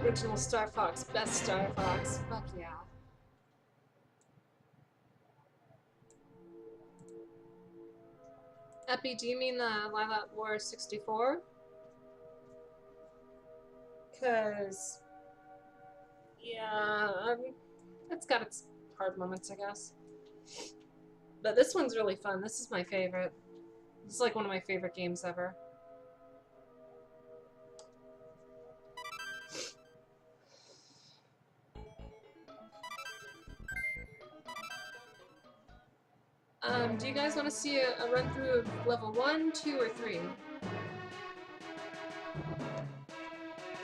Original StarFox, best StarFox. Fuck yeah. Epi, do you mean Lilac War 64? Cause yeah, it's got its hard moments, I guess. But this one's really fun. This is my favorite. This is like one of my favorite games ever. Do you guys want to see a run through of level 1, 2, or 3?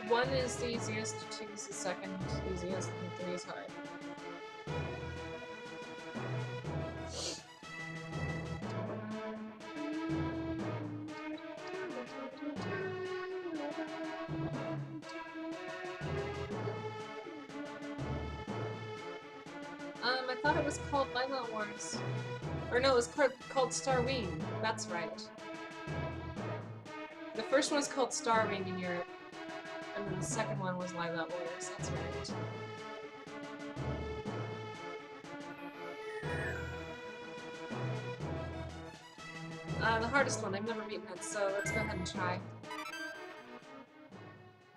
1 is the easiest, 2 is the second easiest, and 3 is hard. I thought it was called Violent Wars. Or no, it was called Starwing. That's right. The first one was called Starwing in Europe, and then the second one was Lilac Wars. That's right. The hardest one. I've never beaten it, so let's go ahead and try.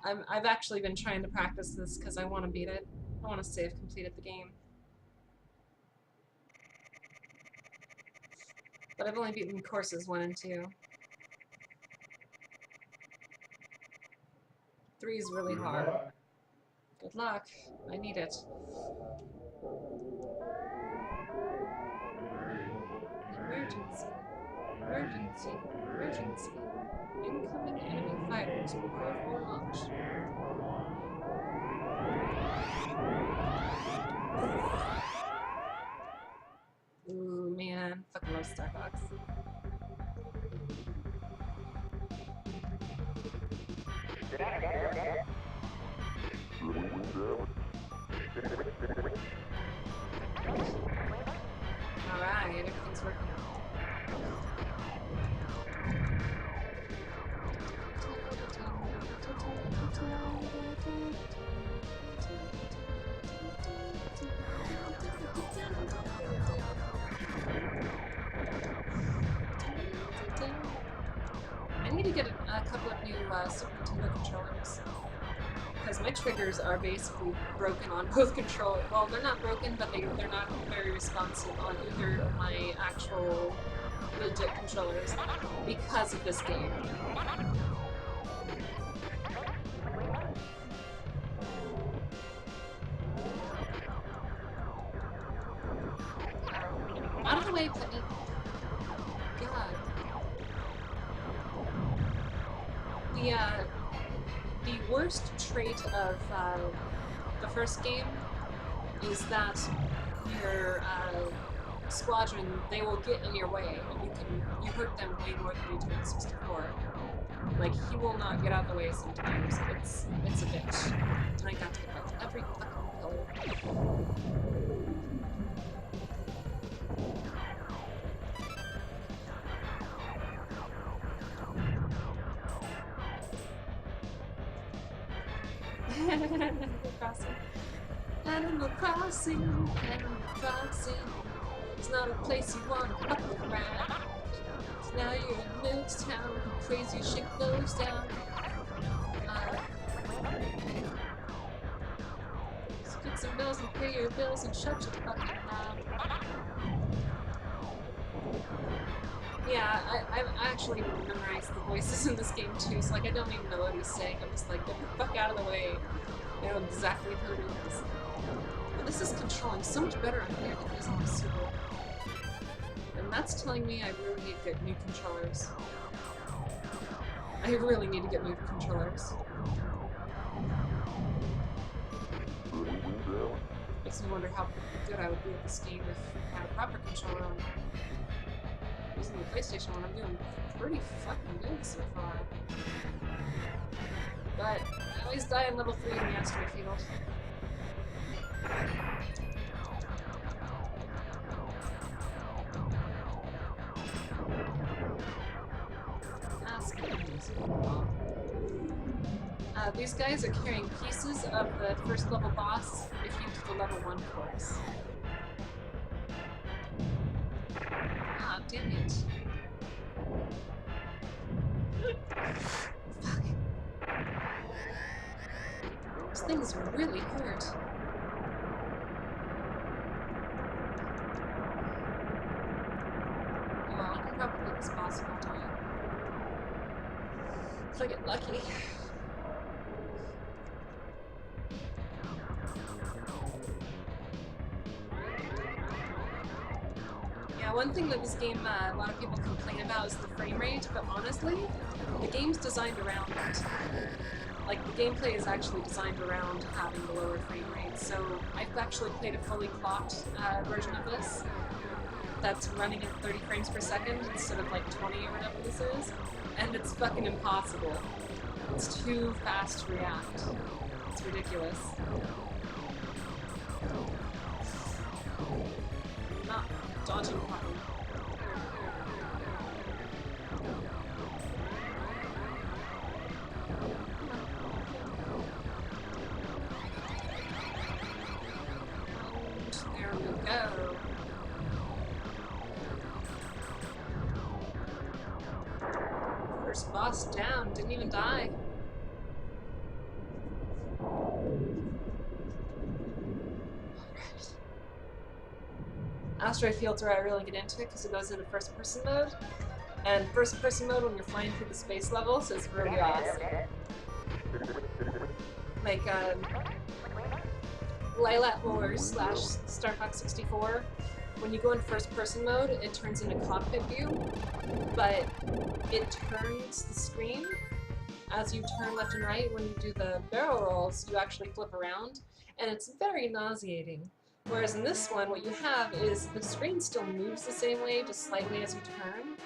I've actually been trying to practice this because I want to beat it. I want to say I've completed the game. But I've only beaten courses 1 and 2. 3 is really hard. Good luck. I need it. Emergency. Emergency. Emergency. Incoming enemy fighters prepare for launch. Ooh, man. Fucking love StarFox. Alright, everything's working. I need to get a couple of new Super Nintendo controllers. Because my triggers are basically broken on both controllers. Well, they're not broken, but they're not very responsive on either of my actual legit controllers because of this game. Out of the way, Penny. God. The worst trait of the first game is that your squadron, they will get in your way, and you hurt them way more than you do in 64. Like, he will not get out of the way sometimes. It's a bitch. And I got to get out every fucking color. Animal Crossing. Animal Crossing. Animal Crossing. It's not a place you want to fuck around. So now you're in Moods Town. Crazy shit goes down. So get some bills and pay your bills and shut your fucking mouth. Yeah, I've actually memorized the voices in this game too, so like I don't even know what he's saying. I'm just like, get the fuck out of the way. I know exactly who it is. But this is controlling so much better on here than it is on the Super. And that's telling me I really need to get new controllers. I really need to get new controllers. Makes me wonder how good I would be at this game if I had a proper controller on. Using the PlayStation one, I'm doing pretty fucking good so far. But I always die in level 3 in the asteroid field. These guys are carrying pieces of the first level boss if you do the level 1 course. Ah, damn it. Fuck. These things really hurt. Oh, well, I can probably beat this boss in no time. If I get lucky. Yeah, one thing that this game, a lot of people complain about is the frame rate, but honestly, the game's designed around it. Like, the gameplay is actually designed around having the lower frame rate, so I've actually played a fully clocked version of this that's running at 30 frames per second instead of like 20 or whatever this is, and it's fucking impossible. It's too fast to react. It's ridiculous. I'm not dodging properly. There we go. First boss down, didn't even die. Asteroid Field's where I really get into it because it goes into first-person mode. And first-person mode when you're flying through the space levels is really awesome. Like, Lilat Wars / StarFox 64, when you go in first-person mode, it turns into cockpit view, but it turns the screen as you turn left and right. When you do the barrel rolls, you actually flip around, and it's very nauseating. Whereas in this one, what you have is the screen still moves the same way, just slightly as you turn,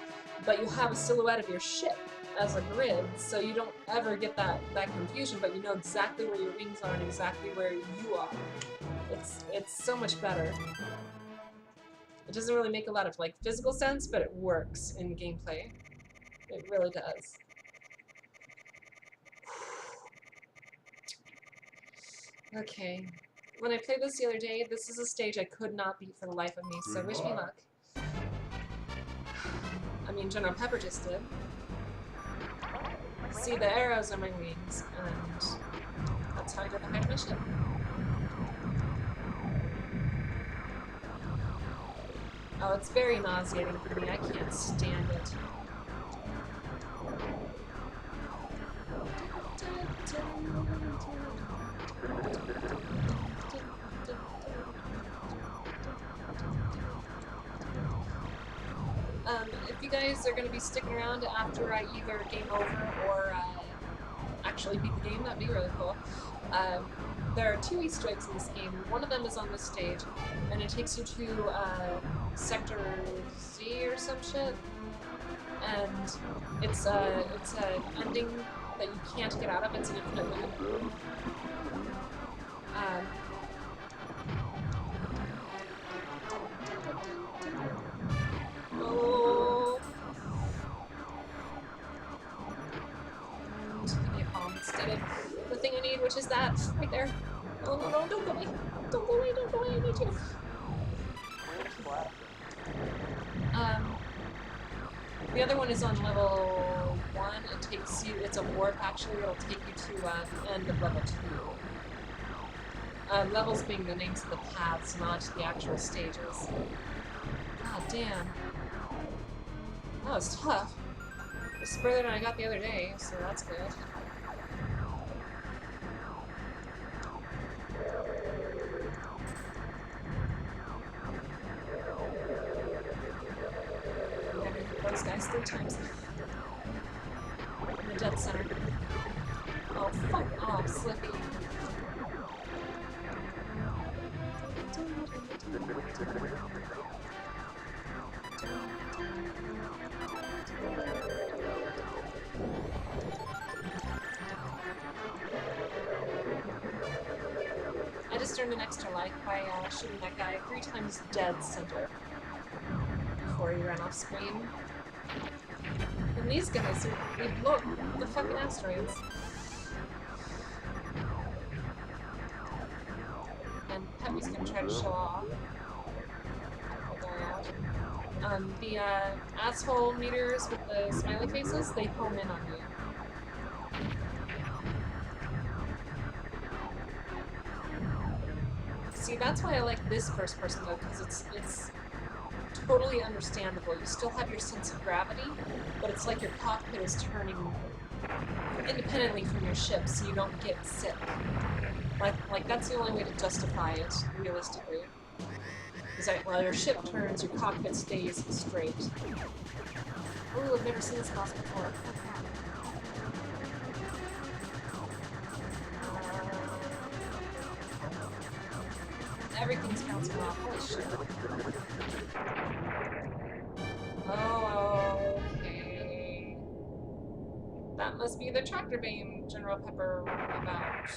but you have a silhouette of your ship as a grid, so you don't ever get that confusion, but you know exactly where your wings are and exactly where you are. It's so much better. It doesn't really make a lot of like physical sense, but it works in gameplay. It really does. Okay. When I played this the other day, this is a stage I could not beat for the life of me, so wish me luck. I mean, General Pepper just did. See, the arrows are my wings, and that's how I get the height of my ship. Oh, it's very nauseating for me. I can't stand it. If you guys are going to be sticking around after I either game over or actually beat the game, that'd be really cool. There are 2 Easter eggs in this game. One of them is on this stage, and it takes you to Sector Z or some shit. And it's an ending that you can't get out of. It's an infinite loop. Oh. Just give me a bomb instead of the thing I need, which is that right there. Oh no, no, don't go away. Don't go away, don't go away, I need you. The other one is on level 1. It takes you, it's a warp actually, it'll take you to the end of level 2. Levels being the names of the paths, not the actual stages. God damn. That was tough. It's further than I got the other day, so that's good. Those guys 3 times. In the dead center. Oh, fuck off, Slippy. I just earned an extra life by shooting that guy 3 times dead center before he ran off screen. And these guys, they blow up the fucking asteroids. Peppy's gonna try to show off. The asshole meters with the smiley faces, they home in on you. See, that's why I like this first person mode, because it's totally understandable. You still have your sense of gravity, but it's like your cockpit is turning independently from your ship, so you don't get sick. Like that's the only way to justify it realistically. Is that while your ship turns, your cockpit stays straight. Ooh, I've never seen this boss before. Everything's bouncing off. Holy shit. Oh, okay. That must be the tractor beam General Pepper warned me about.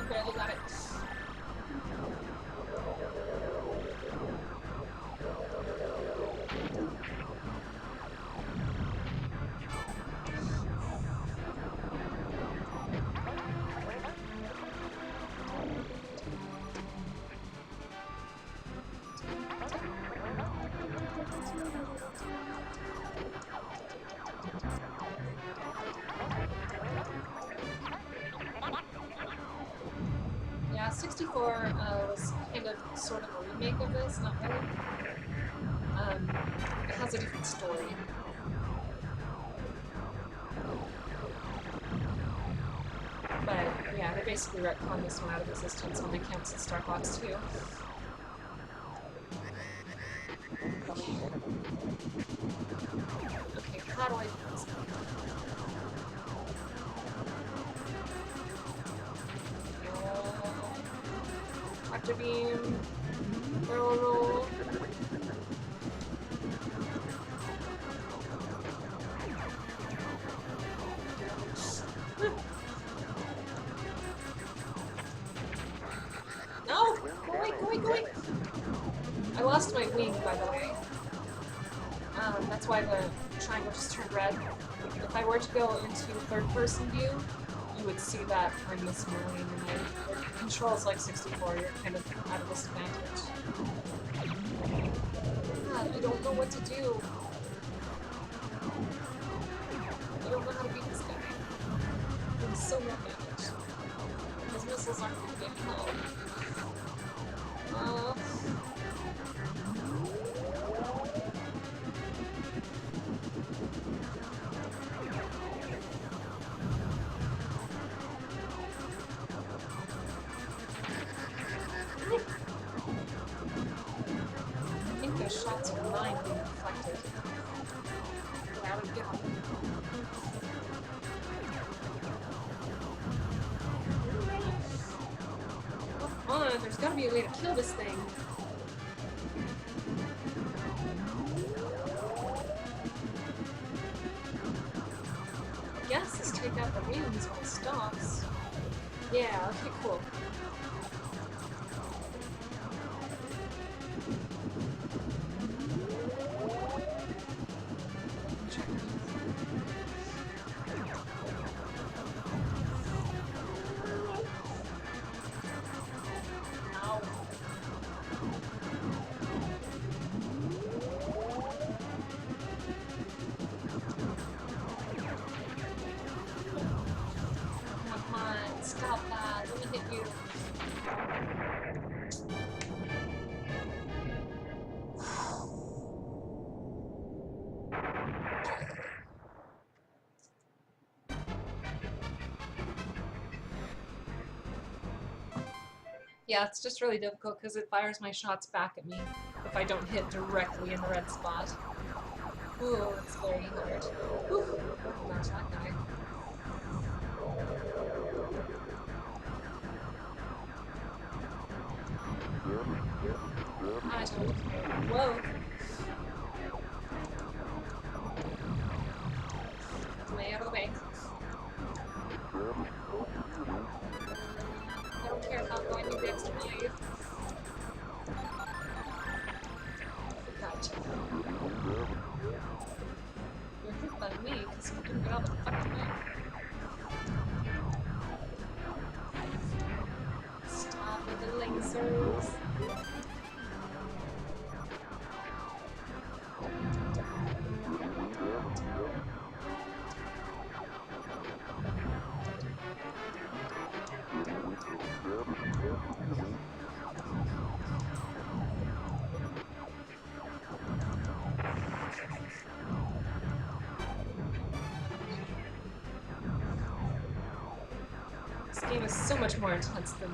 Barely got it. Yeah, 64 was kind of sort of a remake of this, not really. It has a different story. But yeah, they basically retconned this one out of existence when they canceled StarFox 2. Okay, how do I do this? Tractor beam. Roll. No! Go away! I lost my wing, by the way. That's why the triangle just turned red. If I were to go into third-person view, you would see that I'm missing a wing, and the controls like 64, you're kind of at a disadvantage. God, I don't know what to do. I don't know how to beat this guy. I'm so advantage. His missiles aren't going to get me help. I think those shots are mine being reflected. There we go. Come on, there's gotta be a way to kill this thing. Yes, let's take out the wings while it stops. Yeah, okay, cool. Stop that. Let me hit you. Yeah, it's just really difficult because it fires my shots back at me if I don't hit directly in the red spot. Ooh, it's very hard. Ooh, gosh, that guy. I don't care. Whoa. Way out of the way. I don't care about going the extra way. Gotcha. You're hit by me because you couldn't get out of the fucking way. Stop with the lasers. This game is so much more intense than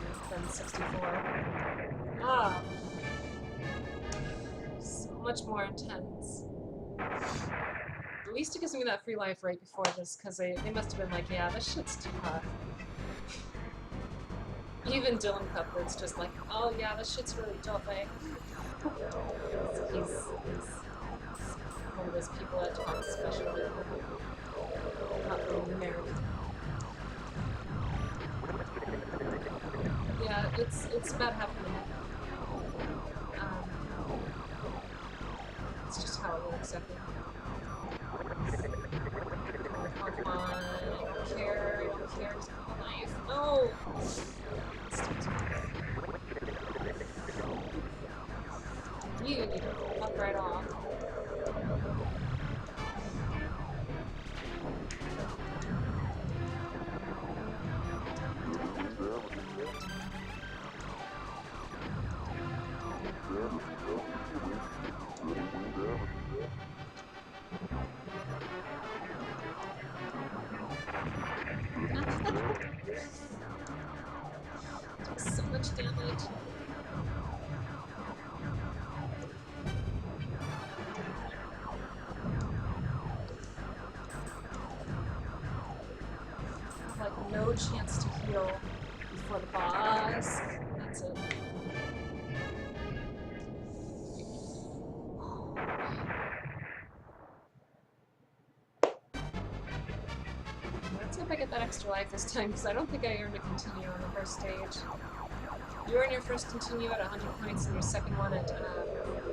64. Ah, so much more intense. At least it gives me that free life right before this, because they must have been like, yeah, this shit's tough. Even Dylan Cuthbert's just like, oh yeah, this shit's really tough, eh? He's one of those people that talks specially. Not really American. Yeah, it's about half a minute. It's just how it works, I think. Come on, I don't care, just give me a knife. No! You need to fuck right off. So much damage. Like no chance to heal before the boss. That's it. Let's see if I get that extra life this time, because I don't think I earned a continue on the first stage. You earn your first continue at 100 points and your second one at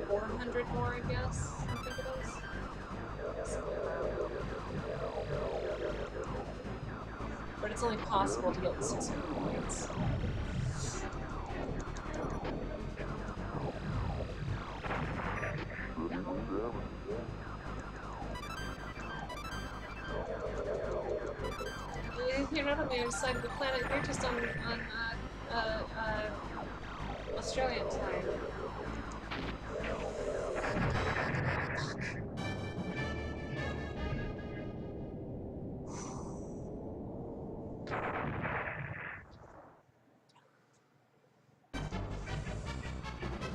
400 more, I guess. I think it is. But it's only possible to get 600 points. You're not on the other side of the planet, you're just on Australian time.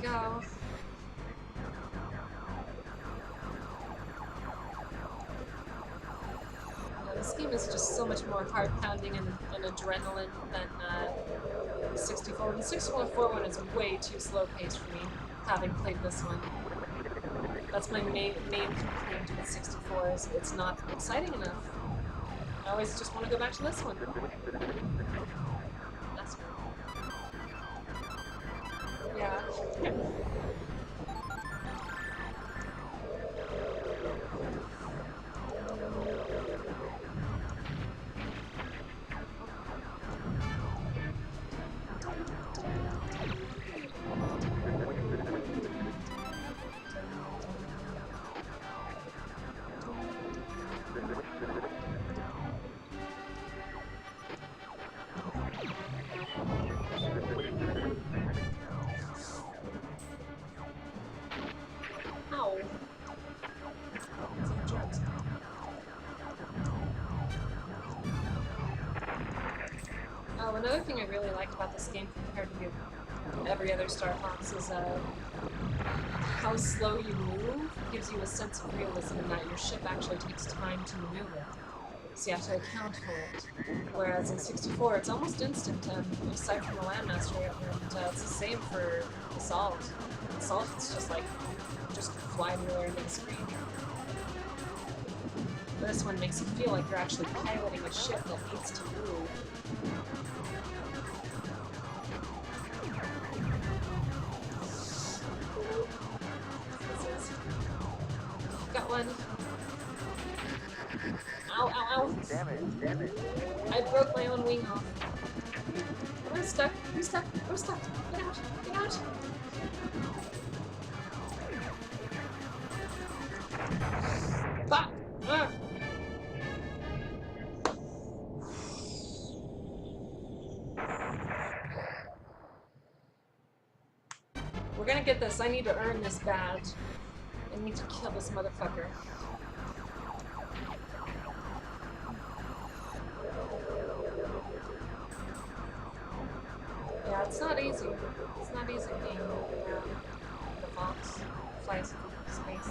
Go. This game is just so much more heart-pounding and adrenaline than 64. The 64 one is way too slow-paced for me, having played this one. That's my main complaint with 64 is it's not exciting enough. I always just want to go back to this one. That's cool. Yeah. Another thing I really liked about this game compared to every other StarFox is how slow you move gives you a sense of realism in that your ship actually takes time to maneuver. so you have to account for it. Whereas in 64, it's almost instant, aside from the Landmaster, and it's the same for Assault. Assault, it's just like, just fly anywhere into the screen. This one makes you feel like you're actually piloting a ship that needs to move. Got one. Ow, ow, ow. Damn it. I broke my own wing off. I'm stuck. I'm stuck. I'm stuck. Get out. Get out. Fuck. Ah. We're gonna get this. I need to earn this badge. I need to kill this motherfucker. Yeah, it's not easy. It's not easy being the fox flies through space.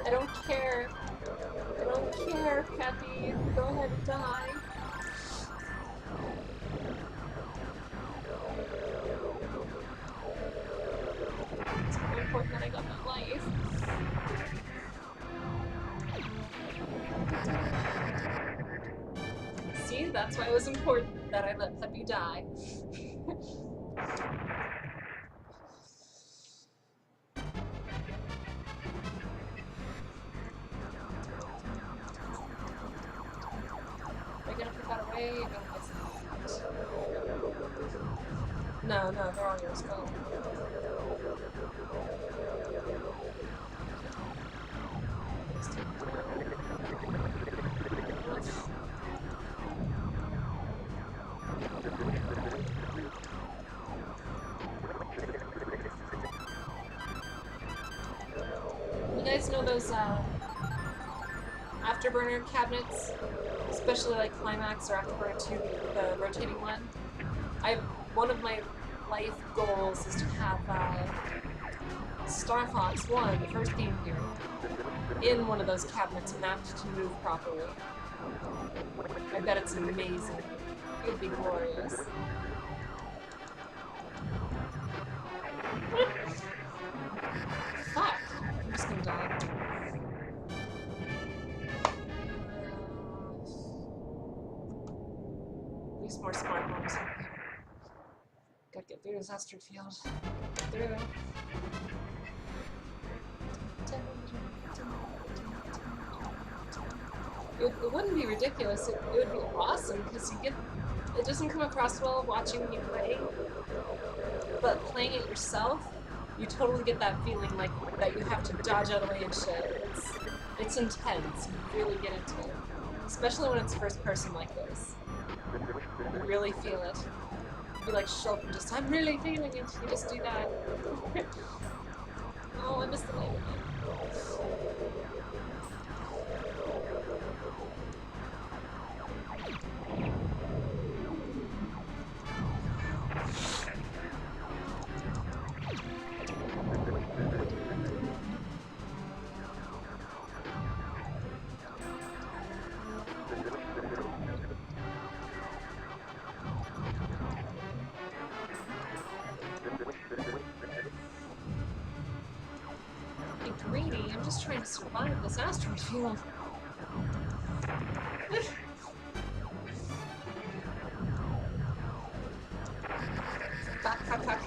I don't care. I don't care, Kathy. Go ahead and die. It's very important that I got that life. See, that's why it was important that I let Peppy die. Are you gonna put that away? You're gonna miss it. No, they're all yours. Go. You guys know those afterburner cabinets, especially like Climax or Afterburner 2, the rotating one? One of my life goals is to have StarFox 1, the first game here, in one of those cabinets mapped to move properly. I bet it's amazing. It would be glorious. Fuck! I'm just gonna die. At least more smart bombs. Gotta get through this asteroid field. Get through. It wouldn't be ridiculous. It would be awesome because you get. It doesn't come across well watching you play, but playing it yourself, you totally get that feeling like that you have to dodge out of the way and shit. It's intense. You really get into it, especially when it's first person like this. You really feel it. You like shulk and just, I'm really feeling it. You just do that. Oh, I missed the light. Greedy, I'm just trying to survive this asteroid field. Fuck.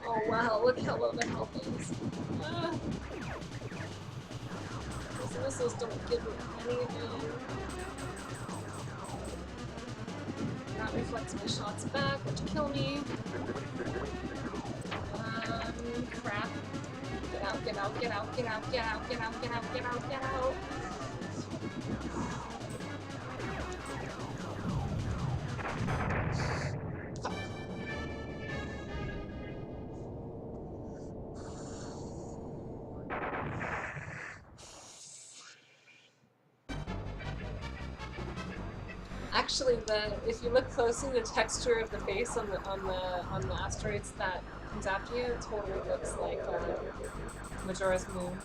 Oh wow, look how low the health is. Those missiles don't give me anything. That reflects my shots back, which kill me. Crap. Get out. Fuck. Actually, if you look closely, the texture of the face on the asteroids that comes after you, it totally looks like Majora's Moon.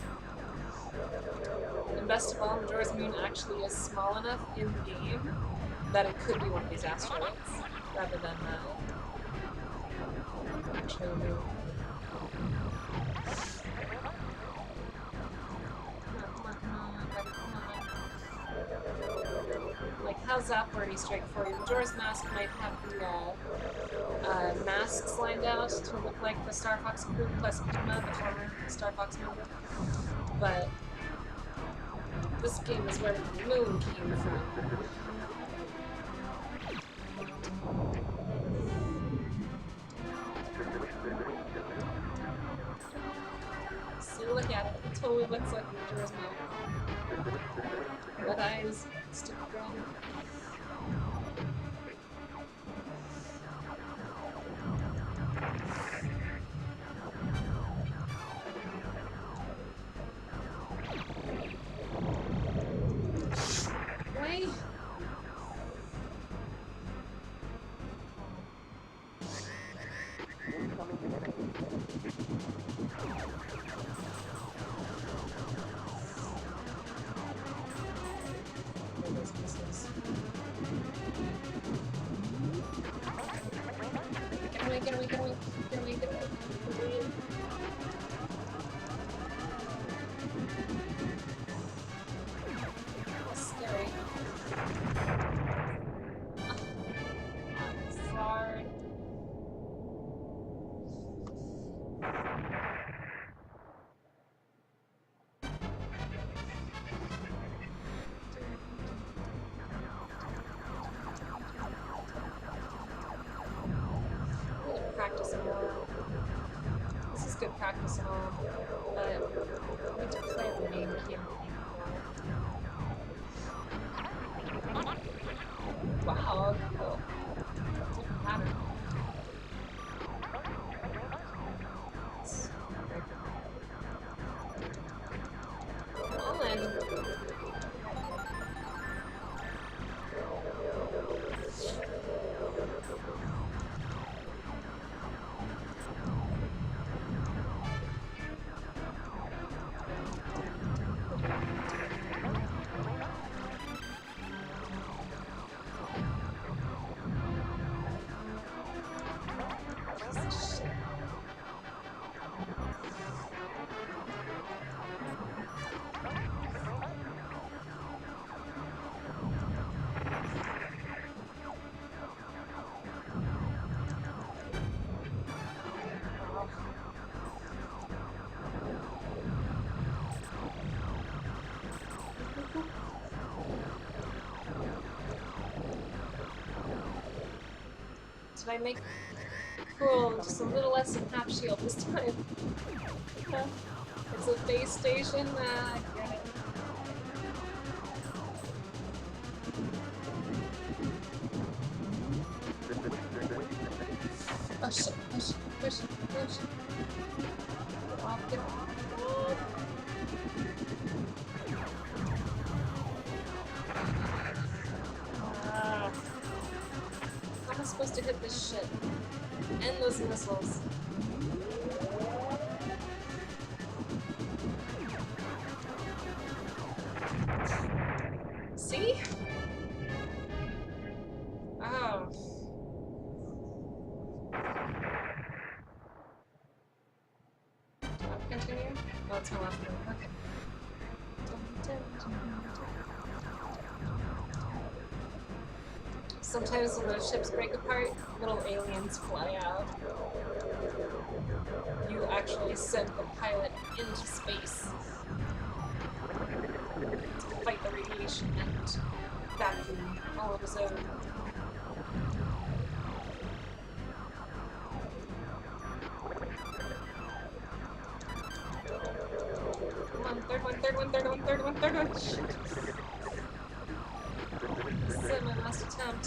And best of all, Majora's Moon actually is small enough in the game that it could be one of these asteroids, rather than actually a moon. Like, how's that for an Easter egg for you? Majora's Mask might have the masks lined out to look like the StarFox crew plus Pigma, the former StarFox member. But this game is where the moon came from. So look at it. It totally looks like Majora's Moon. Red eyes, stupid grin. Wait. Get away, get away, get away, get away, get away. That's scary. It's hard. Practice more. This is good practice and all, but I need to play the main campaign more. Wow, cool. Different pattern. Come on. Did I make cool just a little less than half shield this time? It's a base station. I get it. Oh shit! Push! Push! Push! Oh, get off. How am I supposed to hit this shit? And those missiles. See? Oh. Do I continue? Oh, it's my last one. Okay. Sometimes when the ships break apart, little aliens fly out. You actually send the pilot into space to fight the radiation and vacuum all of his own. Come on, third one, third one, third one, third one, third one. Shit. This is my last attempt.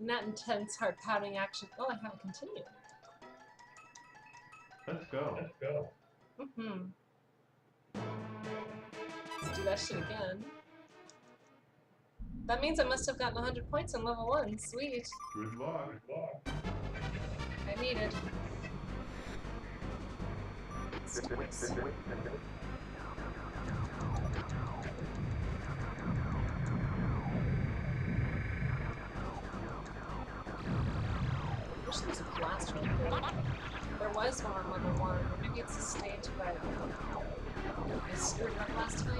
In that intense, heart-pounding action. Oh, I haven't continued. Let's go. Let's go. Mm-hmm. Let's do that shit again. That means I must have gotten 100 points on level 1. Sweet. Good luck. Good luck. I need it. Let's I wish there was a blaster in here. There was one on level 1, or maybe it's a stage, but I screwed up last time.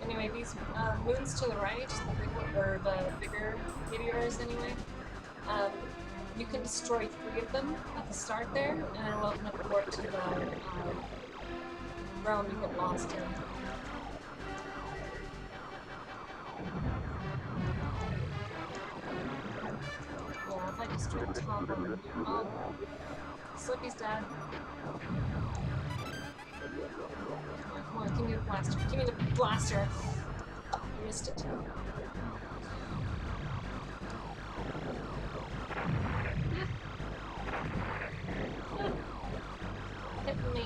Anyway, these moons to the right, the bigger meteors anyway, you can destroy 3 of them at the start there, and it'll open up the door to the realm you get lost in. Yeah, if I destroy the top one, oh, Slippy's dead. Come on, give me the blaster. Give me the blaster. I missed it. Hit me.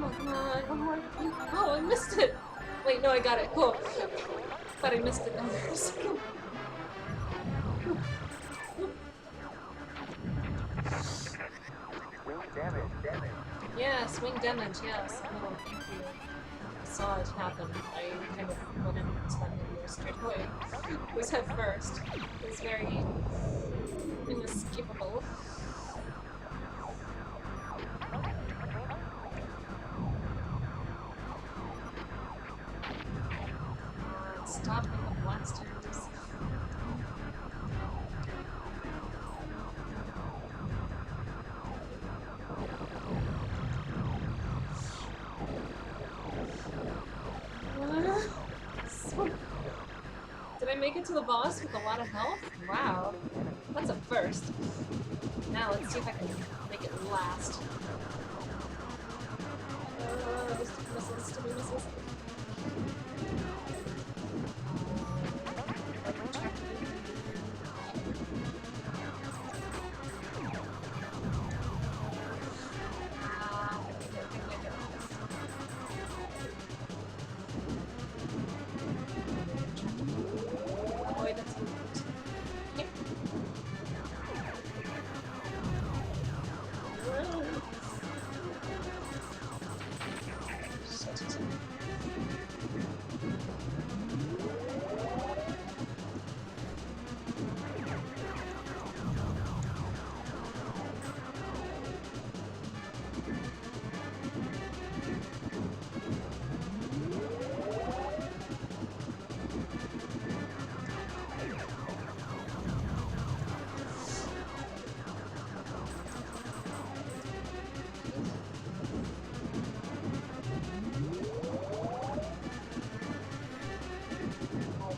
Come on, one more. Oh, I missed it! Wait, no, I got it. Cool. Thought I missed it there for a second. Swing damage. Yeah, swing damage, yes. Oh, thank you. I saw it happen. I kind of went into that video straight away. It was head first. It was very inescapable. Stop with the blasters. Did I make it to the boss with a lot of health? Wow. That's a first. Now let's see if I can make it last. Missiles.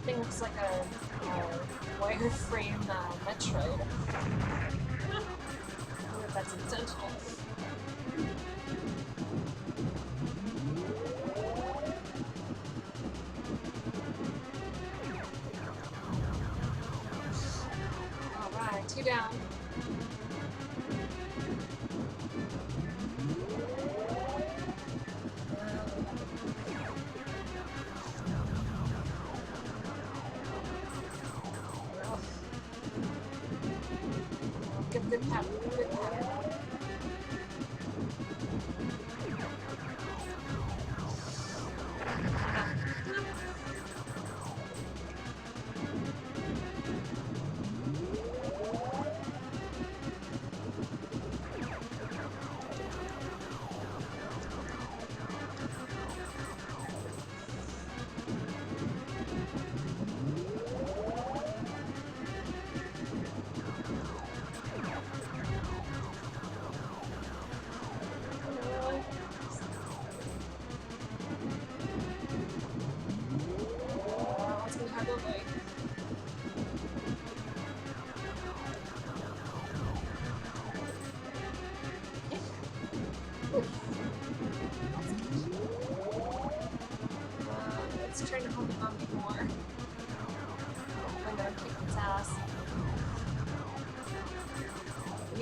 Thing looks like a wireframe Metroid. I wonder if that's intentional. Alright, 2 down. Good pattern.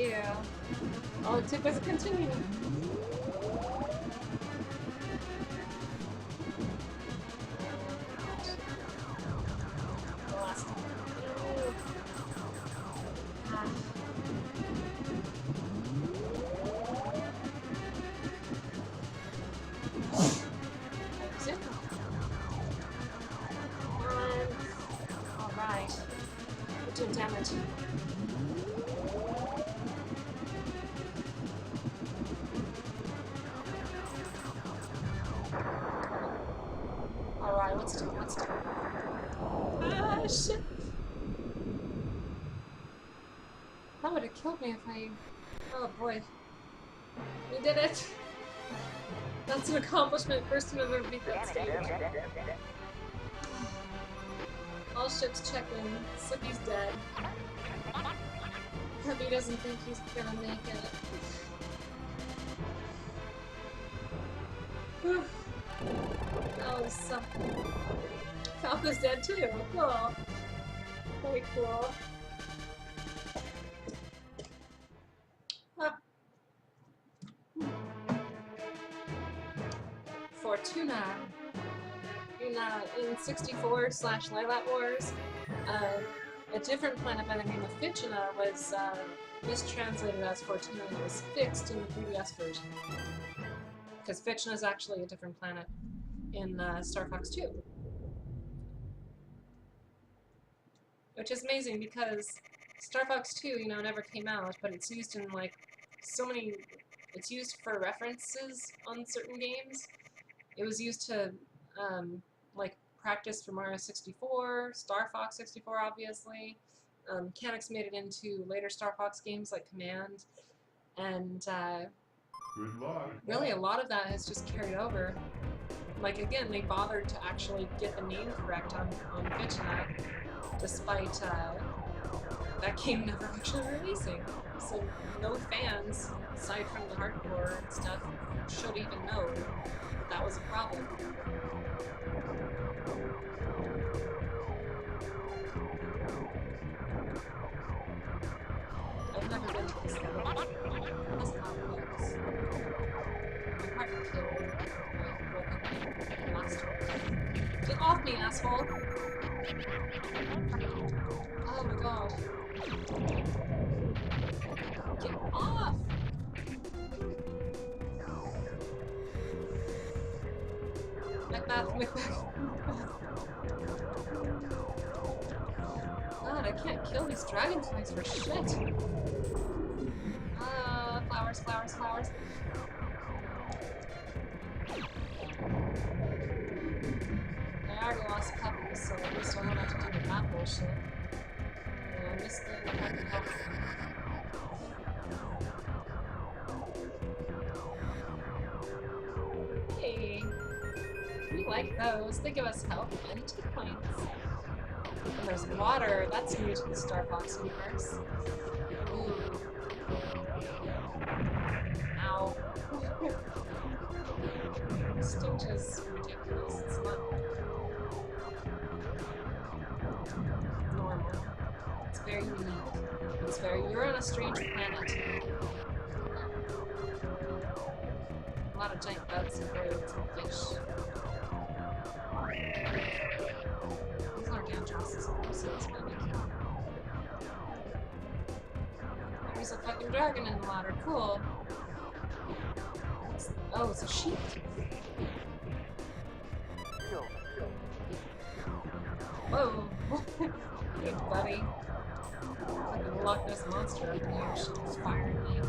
Yeah. All it took was a continue. The last one. Ah. That was it. Alright. We're doing damage. Alright, let's do it, let's do it. Ah, shit! That would have killed me if I... Oh boy. We did it! That's an accomplishment. First time I've ever beat that stage. All ships check in. Slippy's dead. Heavy doesn't think he's gonna make it. Whew. That was something. Falco's dead too. Cool. Very cool. Fortuna. In 64/Lilat Wars, a different planet by the name of Fitchina was mistranslated as Fortuna and was fixed in the 3DS version. Because Fitchina is actually a different planet in StarFox 2. Which is amazing because StarFox 2, you know, never came out, but it's used in like so many. It's used for references on certain games. It was used to like practice for Mario 64, StarFox 64, obviously. Mechanics made it into later StarFox games like Command, and really a lot of that has just carried over. Like again, they bothered to actually get the name correct on Fitchina, despite that game never actually releasing. So no fans, aside from the hardcore and stuff, should even know that was a problem. I've never been to this level. That's how it looks. I'm hard to kill. I woke up in the last one. Get off me, asshole! Oh my god. Get off! Macbeth. God, I can't kill these dragonflies for shit. Flowers, flowers, flowers. I already lost puppies, so at least I don't have to do the that bullshit. Yeah, I missed the fucking puppy. Hey! We like those. They give us health and 2 points. And there's water. That's new to the StarFox universe. Ooh. Ow. Stinch is ridiculous. It's not normal. It's very unique. It's very... You're on a strange planet. A lot of giant bugs and birds and fish. These aren't Andros's horses, maybe. There's a fucking dragon in the water. Cool. Oh, it's a sheep. Whoa. Hey, buddy. Like a Loch Ness monster up in the ocean is firing me.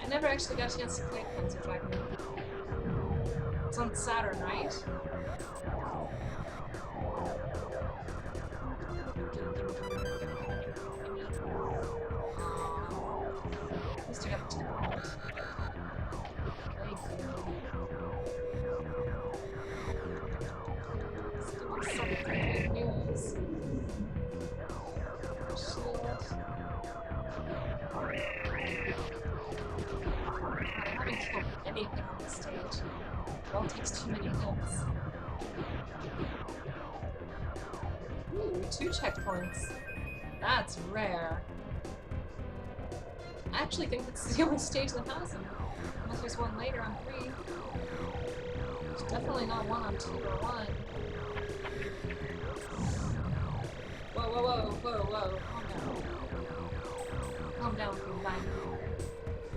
I never actually got a chance to play Panzer Dragon. It's on Saturn, right? At least I got the 2 points. Thank you. Let's give me some great news. Shit. I haven't killed anything on this stage. It all takes too many hits. Ooh, 2 checkpoints. That's rare. I actually think it's the only stage that has them. Unless there's one later on 3. There's definitely not one on 2 or 1. Whoa, whoa, whoa, whoa, whoa. Calm down. Calm down, combine.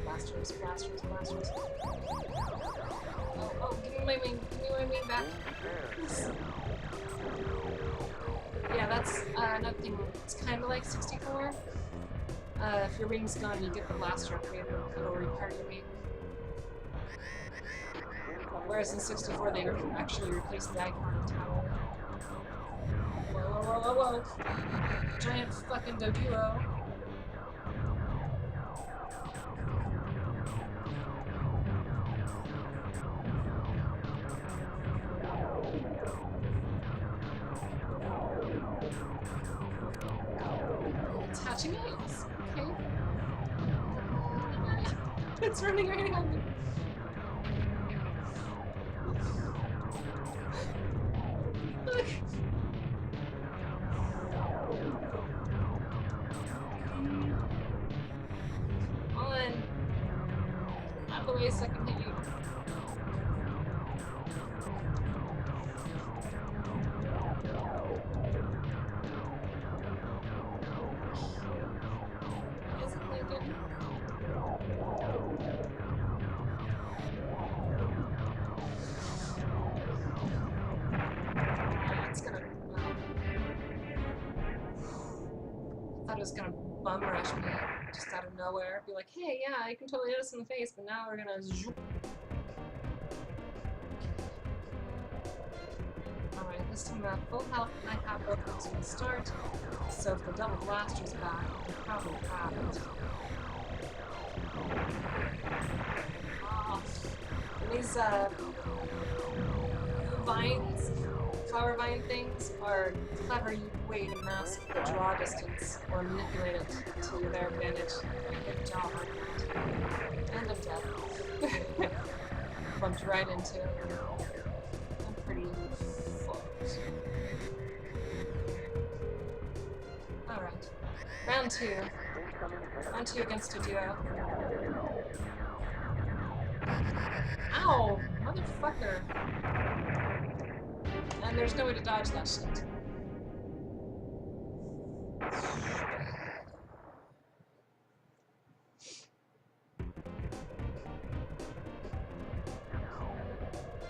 Blasters, blasters, blasters. Oh, give me my wing. Give me my wing back. Yeah, that's another thing. It's kind of like 64. If your wing's gone, you get the blaster upgrade and it'll repair your wing. Whereas in 64, they actually replaced the icon tower. Whoa, whoa, whoa, whoa, whoa. Giant fucking Doduo. Attaching eggs. Okay. It's running right at me. Look. Come on. Out of the way so I can hit you. Isn't Lincoln? It's gonna. I thought it was gonna bum rush me just out of nowhere. Be like, hey, yeah, you can totally hit us in the face, but now we're gonna zoop. Alright, this time I'm at full health and I have both of from the start, so if the double blaster's back, I probably have it. Oh, these vines, flower vine things, are a clever way to mask the draw distance or manipulate it to their advantage. Good job on that. And I'm dead. Bumped right into it. I'm pretty fucked. Alright. Round 2. Round 2 against a duo. Ow! Motherfucker! And there's no way to dodge that shit.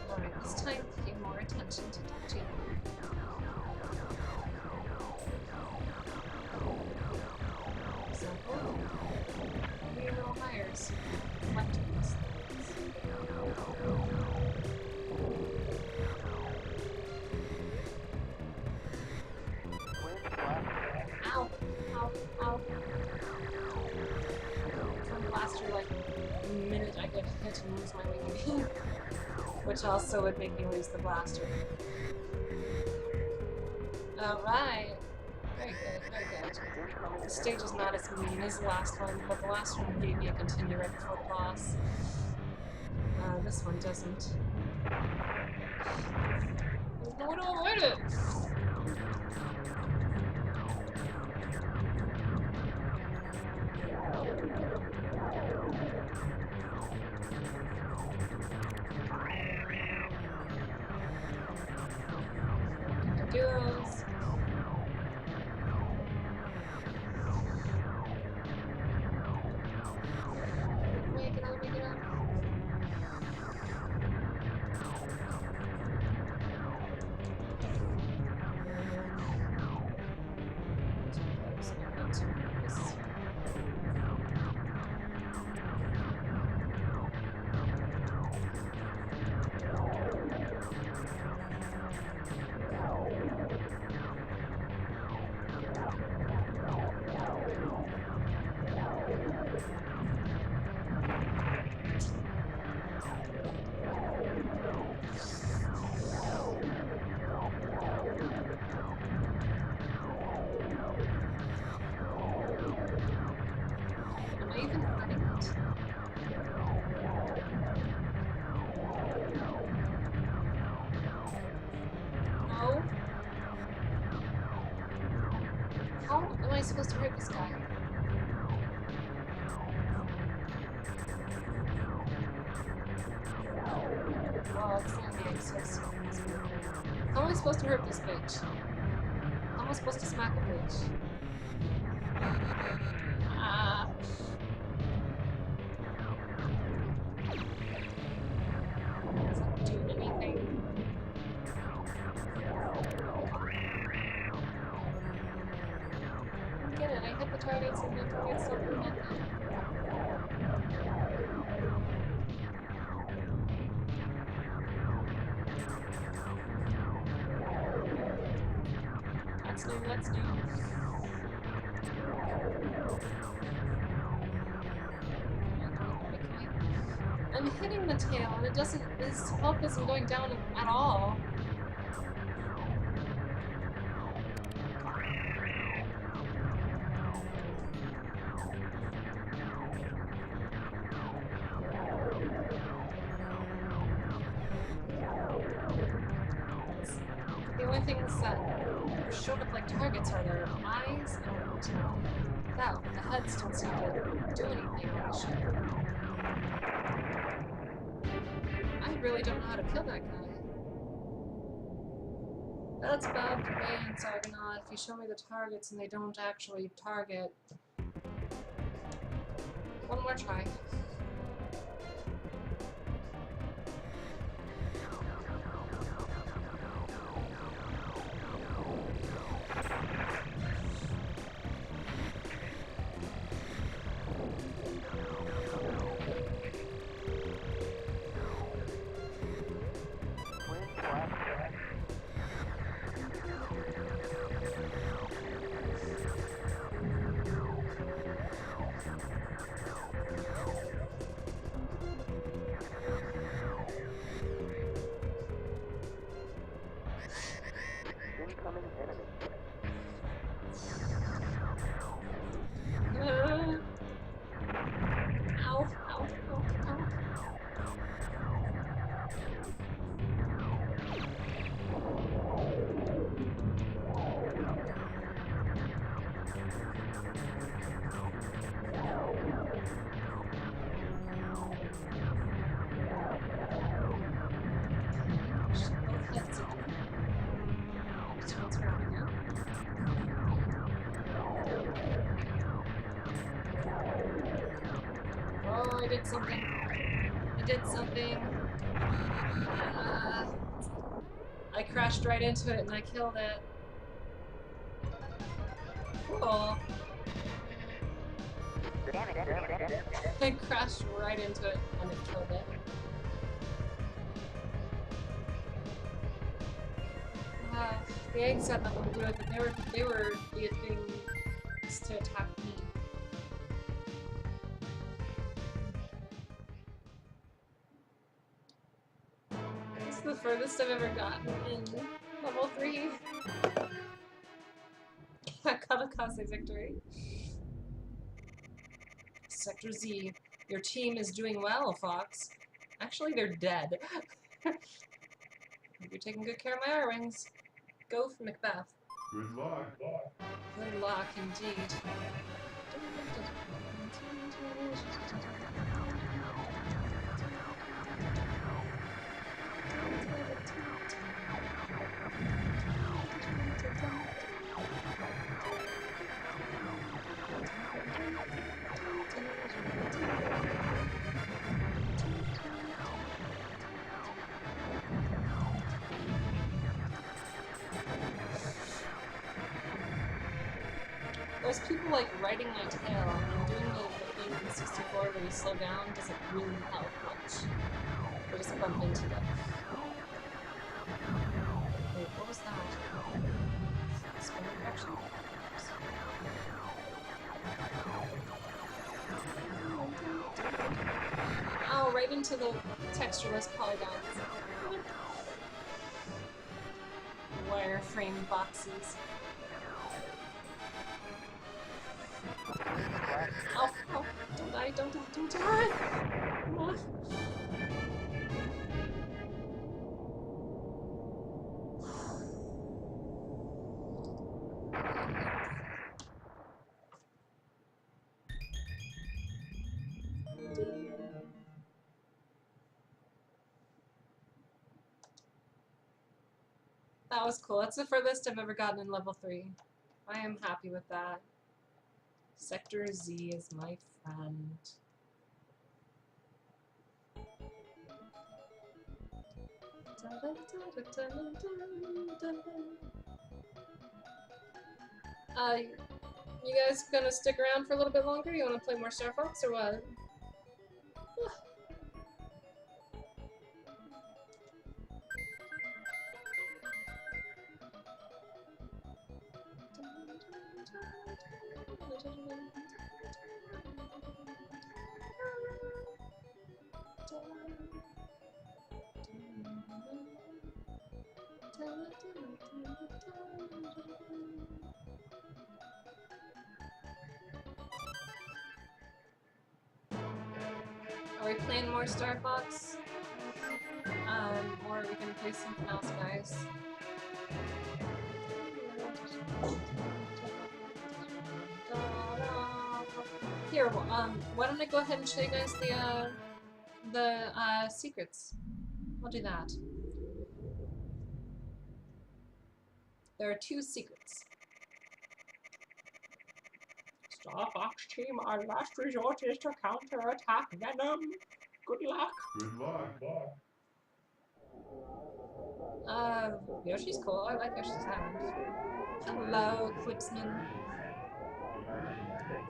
Alright, this time pay more attention to dodging. Example. Maybe a little higher so you can reflect these things. Ow! Ow! Ow! From blaster like the minute I get hit and lose my wing. Which also would make me lose the blaster. Alright! Very good, very good. The stage is not as mean as the last one, but the last one gave me a continue right before the boss. This one doesn't. There's no way to avoid it! Duos. Make it up, make it up. I supposed to hurt this guy? Wow, it's landing so slow. How am I supposed to hurt this bitch? How am I supposed to smack a bitch? Ah. Does that do anything? I get it, I hit the targets and the targets don't do nothing. That's new, that's new. Okay. I'm hitting the tail and it doesn't, his health isn't going down at all. The only things that showed up like targets are their eyes and that, but the heads don't seem to do anything on the ship. I really don't know how to kill that guy. That's bad advance, Argonaut. If you show me the targets and they don't actually target. One more try. Ow, ow, ow, ow. Both heads are transferring now. Oh, I did something. I did something. I crashed right into it and I killed it. Cool. I crashed right into it and it killed it. The eggs had nothing to do with it. They were the things to attack me. This is the furthest I've ever gotten in level 3. Kamikaze victory. Sector Z. Your team is doing well, Fox. Actually, they're dead. You're taking good care of my R-Wings. Go for Macbeth. Good luck. Good luck, indeed. There's people like riding my tail, and doing the thing in 64 where you slow down doesn't really help much. They just bump into them. Wait, what was that? Spinning direction. Oh, right into the textureless polygons. Wireframe boxes. Oh, oh, don't die, don't die, don't die! Come on. That was cool. That's the furthest I've ever gotten in level 3. I am happy with that. Sector Z is my friend. You guys gonna stick around for a little bit longer? You wanna play more StarFox or what? Are we playing more StarFox? Or are we gonna play something else, guys? Here, why don't I go ahead and show you guys the secrets? I'll do that. There are 2 secrets. StarFox team, our last resort is to counterattack Venom. Good luck. Good luck. Yoshi's cool. I like Yoshi's sound. Hello, Clipsman.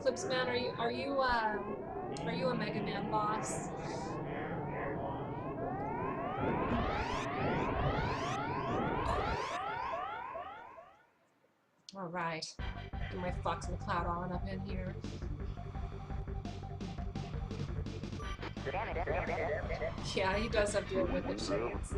Clipsman, are you a Mega Man boss? Alright. Get my Fox McCloud on up in here. Yeah, he does have to with the shades.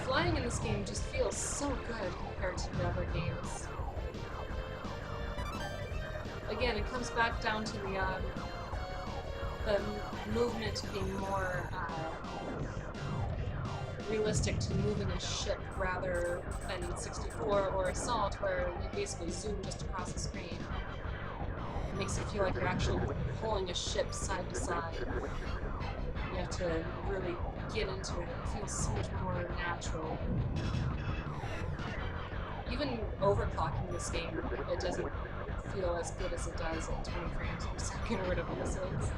Flying in this game just feels so good compared to the other games. Again, it comes back down to the movement being more realistic to moving a ship rather than in 64 or Assault, where you basically zoom just across the screen. It makes it feel like you're actually pulling a ship side to side. You have to really get into it. It feels so much more natural. Even overclocking this game, it doesn't feel as good as it does at 20 frames per second or whatever this is.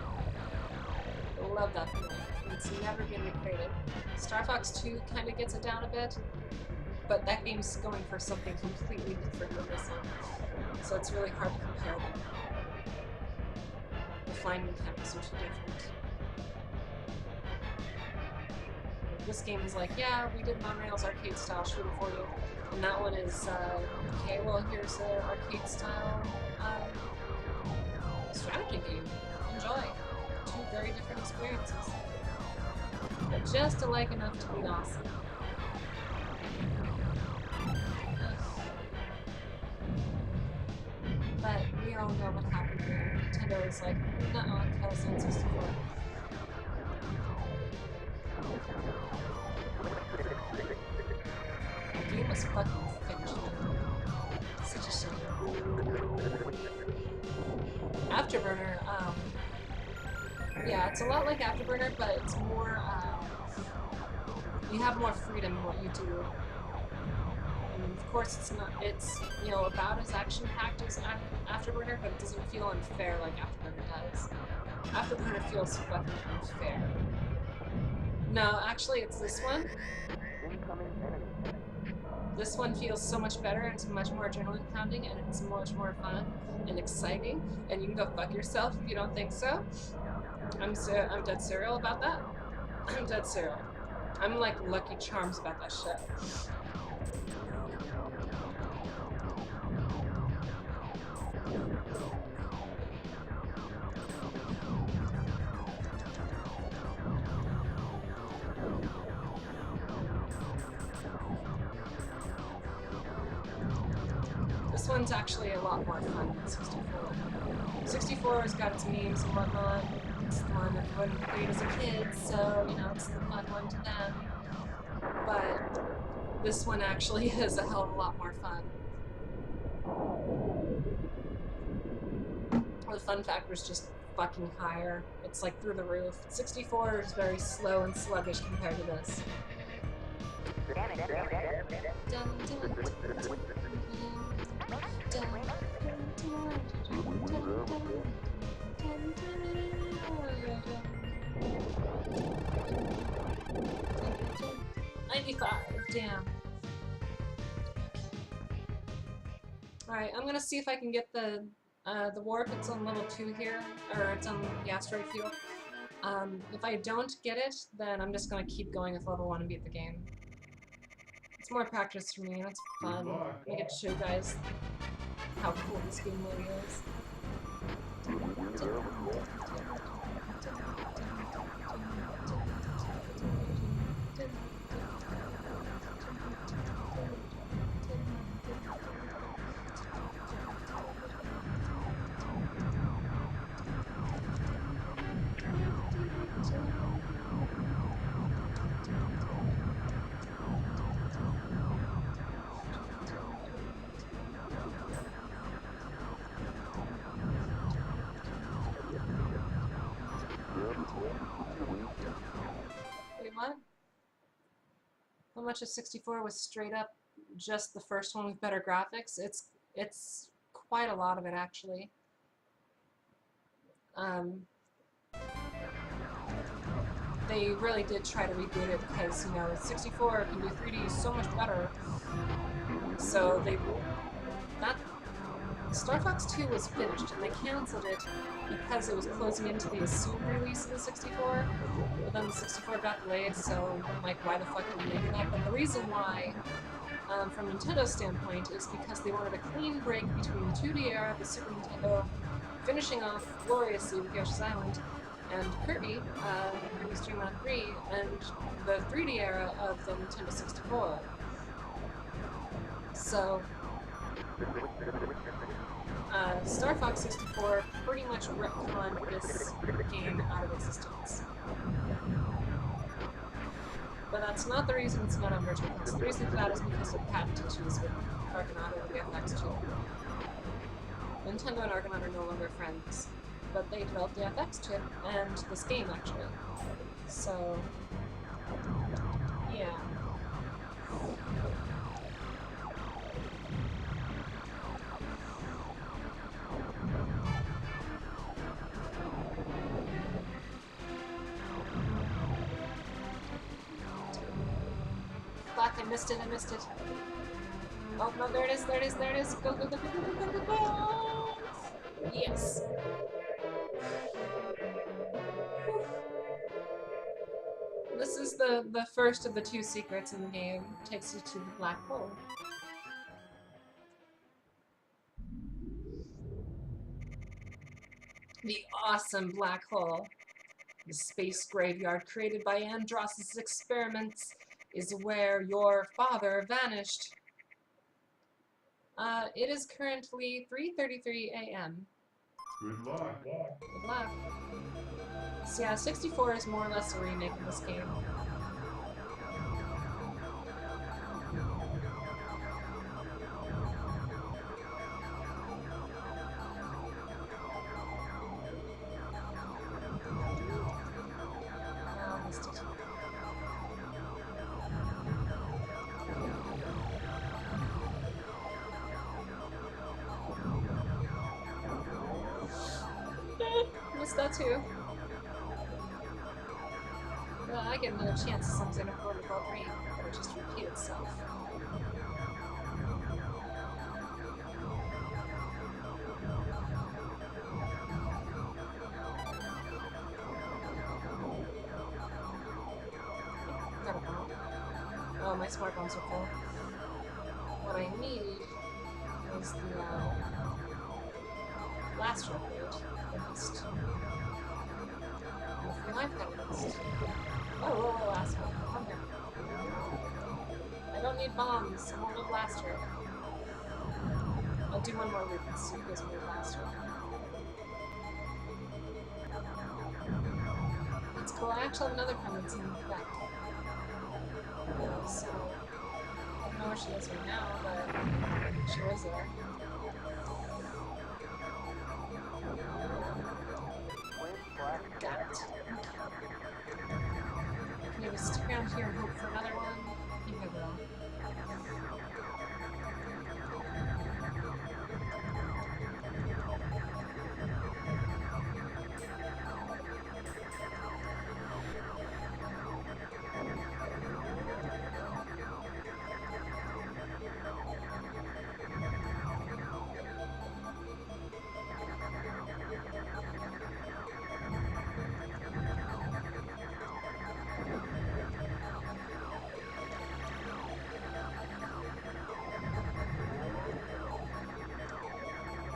I love that feeling. It's never been recreated. StarFox 2 kind of gets it down a bit, but that game's going for something completely different than this one. So it's really hard to compare them. The flying mechanics are too different. This game is like, yeah, we did an on-rails arcade style shooter for you, and that one is, okay, well here's an arcade style strategy game. Enjoy. 2 very different experiences. But just alike enough to be awesome. But we all know what happened here. Nintendo is like, nuh-uh, California 64. The game was fucking finished. Such a shame. Afterburner, yeah, it's a lot like Afterburner, but it's more, you have more freedom in what you do. And of course it's, you know, about as action-packed as Afterburner, but it doesn't feel unfair like Afterburner does. Afterburner feels fucking unfair. No, actually it's this one. This one feels so much better, and it's much more adrenaline pounding, and it's much more fun and exciting, and you can go fuck yourself if you don't think so. I'm dead serial about that. I'm dead serial. I'm like Lucky Charms about that shit. This one's actually a lot more fun than 64. 64 has got its memes and whatnot. It's the one everyone played as a kid, so, you know, it's the fun one to them. But this one actually is a hell of a lot more fun. The fun factor is just fucking higher. It's like through the roof. 64 is very slow and sluggish compared to this. Damn. Alright, I'm gonna see if I can get the warp. It's on level 2 here, or it's on the asteroid field. If I don't get it, then I'm just gonna keep going with level 1 and beat the game. It's more practice for me, and it's fun. I get to show you guys how cool this game really is. Wait, what? How much of 64 was straight up just the first one with better graphics? It's quite a lot of it, actually. They really did try to reboot it because, you know, 64 can do 3D so much better. So StarFox 2 was finished, and they canceled it because it was closing into the assumed release of the 64, but then the 64 got delayed, so I'm like, why the fuck did they do that? But the reason why, from Nintendo's standpoint, is because they wanted a clean break between the 2D era of the Super Nintendo, finishing off gloriously with Yoshi's Island, and Kirby, Kirby's Dream Land 3, and the 3D era of the Nintendo 64. So, StarFox 64 pretty much retconned this game out of existence. But that's not the reason it's not on Virtual Console. The reason for that is because of patent issues with Argonaut and the FX chip. Nintendo and Argonaut are no longer friends, but they developed the FX chip and this game, actually. So, yeah. Fuck, I missed it. Oh, no, there it is. Go. Yes. This is the first of the 2 secrets in the game. It takes you to the black hole. The awesome black hole. The space graveyard created by Andross's experiments is where your father vanished. It is currently 3:33 a.m. Good luck. Good luck. So yeah, 64 is more or less a remake of this game. Oh, missed it. Missed that too. Well, I get another chance as long as I don't go to level 3, or just repeat itself. Got a bomb. Oh, my smart bombs are full. What I need is the last upgrade. Last. I've got a list. Oh, last one. Come here. I don't need bombs. I want a blaster. I'll do one more loop and see if it goes more faster. That's cool. I actually have another friend that's in Quebec. So, I don't know where she is right now, but she was there. Got it. Can you just stick around here and hope for another one? I think I will.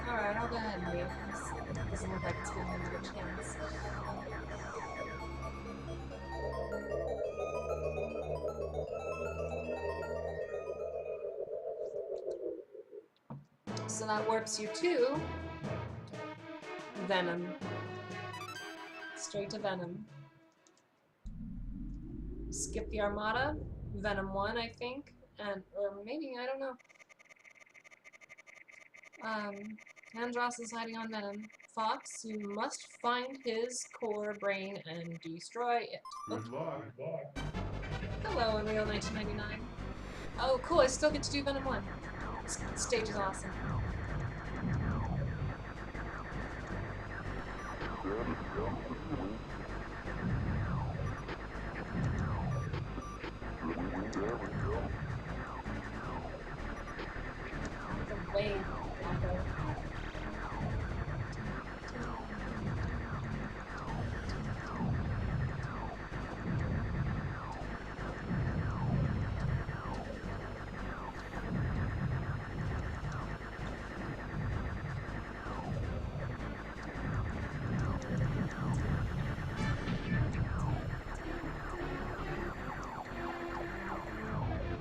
Alright, I'll go ahead and leave. It doesn't look like it's giving me a chance. So that warps you to Venom. Straight to Venom. Skip the Armada, Venom 1, I think, and or maybe, I don't know. Andros is hiding on Venom. Fox, you must find his core brain and destroy it. Good luck. Hello, Unreal 1999. Oh, cool, I still get to do Venom 1. This stage is awesome. The wave, Echo.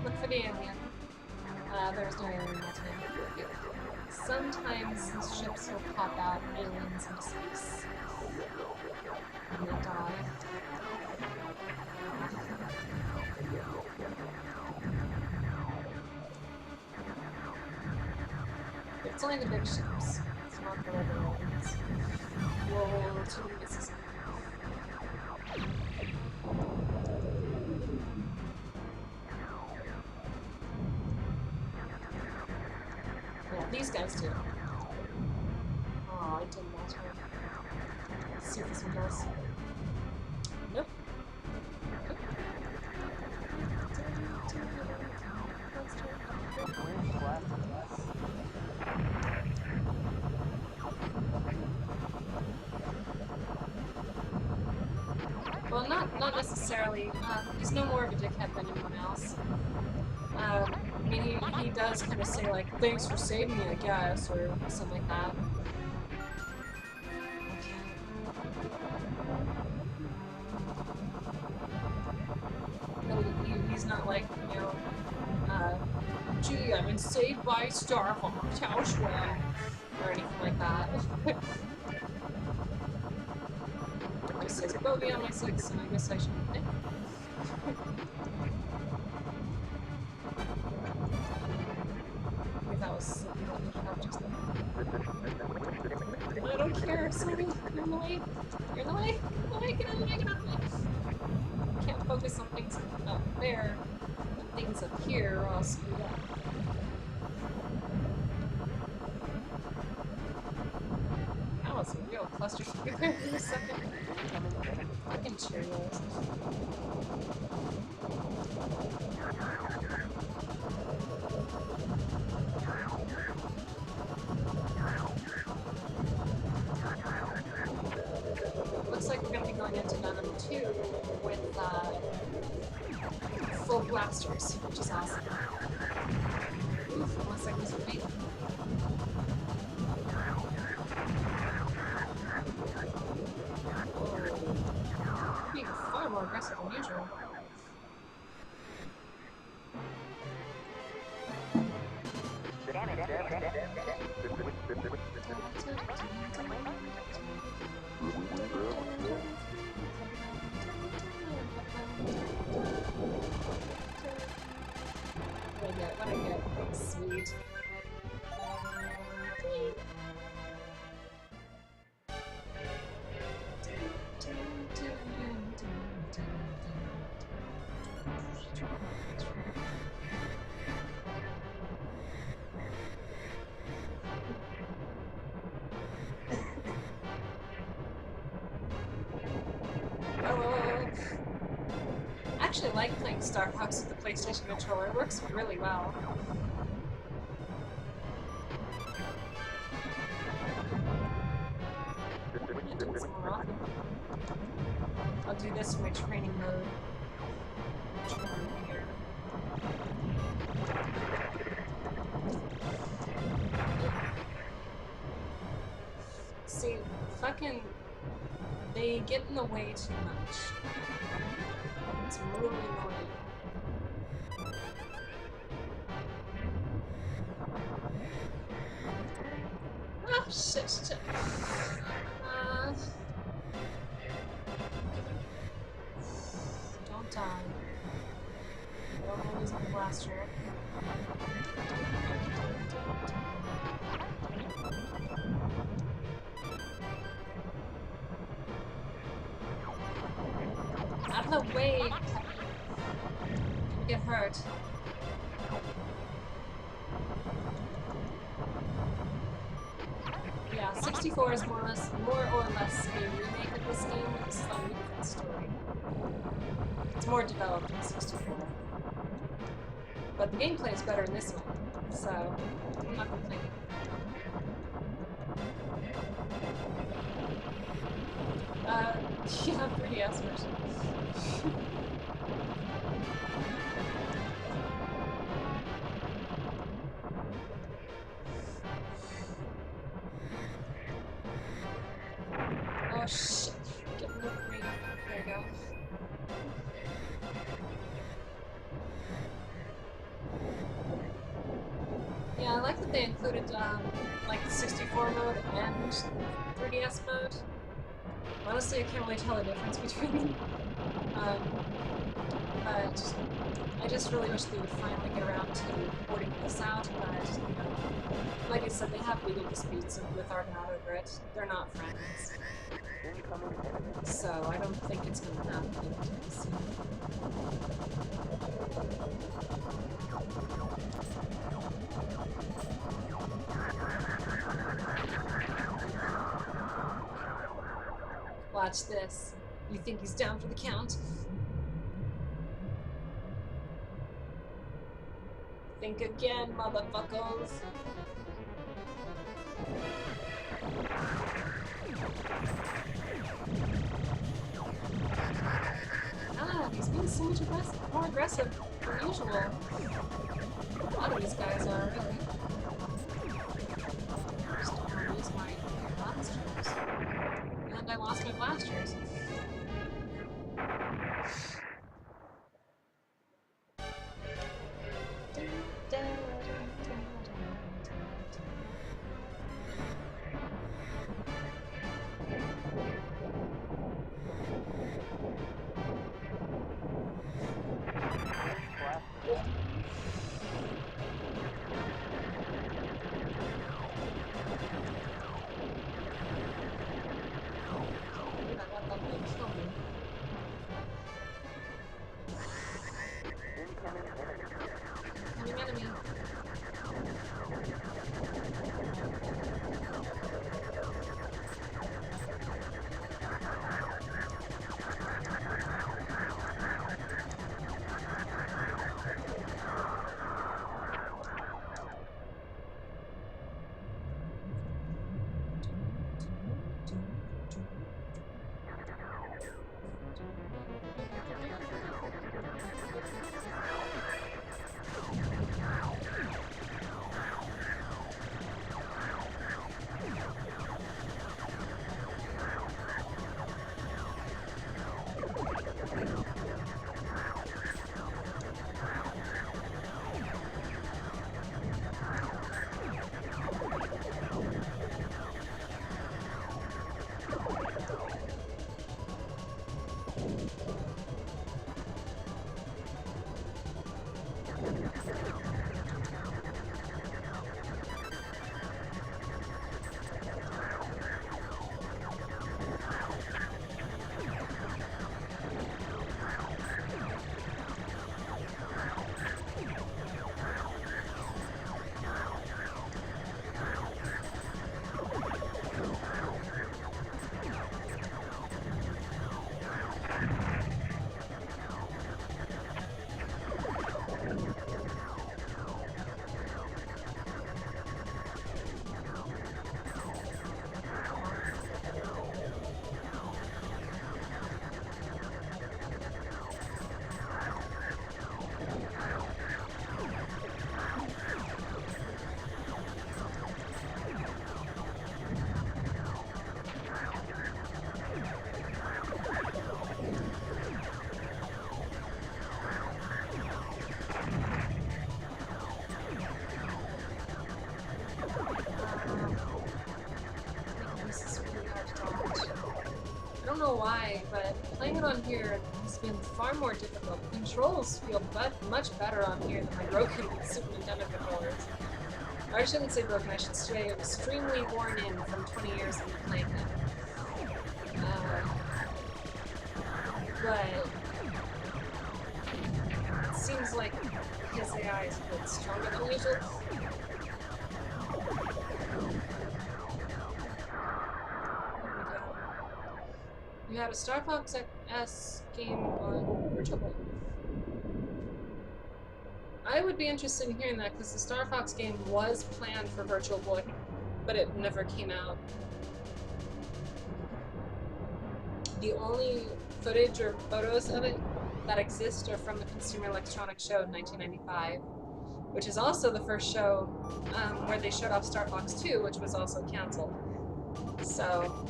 Look for the alien. There's no alien that time. Sometimes these ships will pop out aliens into space. And they die. But it's only the big ships. It's not the regular ones. Whoa, too many misses. Yeah, these guys do. Oh, I didn't last one. Let's see what this one does. Nope. Nope. Well, not necessarily. He's no more of a dickhead than anyone else. I mean, he does kind of say, like, thanks for saving me, I guess, or something like that. But he's not like, you know, gee, I've been saved by StarFox, how swell, or anything like that. It says bogey on my 6, and I guess I should think. That was just I don't care, sorry, you're in the way. You're in the way. Get out of the way, get out of the way. I can't focus on things up there and things up here or I'll screw up. That was a real clusterfuck there for a second. Fucking Cheerios. Looks like we're going to be going into Venom 2 with full blasters, which is awesome. Oof, almost like this would be. Being far more aggressive than usual. What I get? Sweet. Oh. I actually like playing StarFox with the PlayStation controller. It works really well. I'll do this for my training mode. See, fucking... they get in the way too much. It's really annoying. Ah, shit. Don't die. I don't want to lose my blaster. Out of the way! You get hurt. Yeah, 64 is more or less a remake of this game with a slightly different story. It's more developed in 64. But the gameplay is better in this one, so I'm not complaining. Yeah, 3DS version. Oh shit, get rid of me. There you go. Yeah, I like that they included like the 64 mode and 3DS mode. Honestly, I can't really tell the difference between them. But I just really wish they would finally get around to porting this out, but, you know, like I said, they have legal disputes with Argonaut over it. They're not friends. So I don't think it's going to happen anytime soon. Watch this. You think he's down for the count? Think again, motherfuckers. God, he's being so much more aggressive than usual. A lot of these guys are, really. I just don't want to lose my blasters. And I lost my blasters. This is really hard to dodge. I don't know why, but playing it on here has been far more difficult. The controls feel much better on here than my broken Super Nintendo controllers. Or I shouldn't say broken, I should say extremely worn in from 20 years of playing them. But it seems like his AI is a bit stronger than usual. You had a StarFox S game on Virtual Boy. I would be interested in hearing that because the StarFox game was planned for Virtual Boy, but it never came out. The only footage or photos of it that exist are from the Consumer Electronics Show in 1995, which is also the first show where they showed off StarFox 2, which was also canceled. So,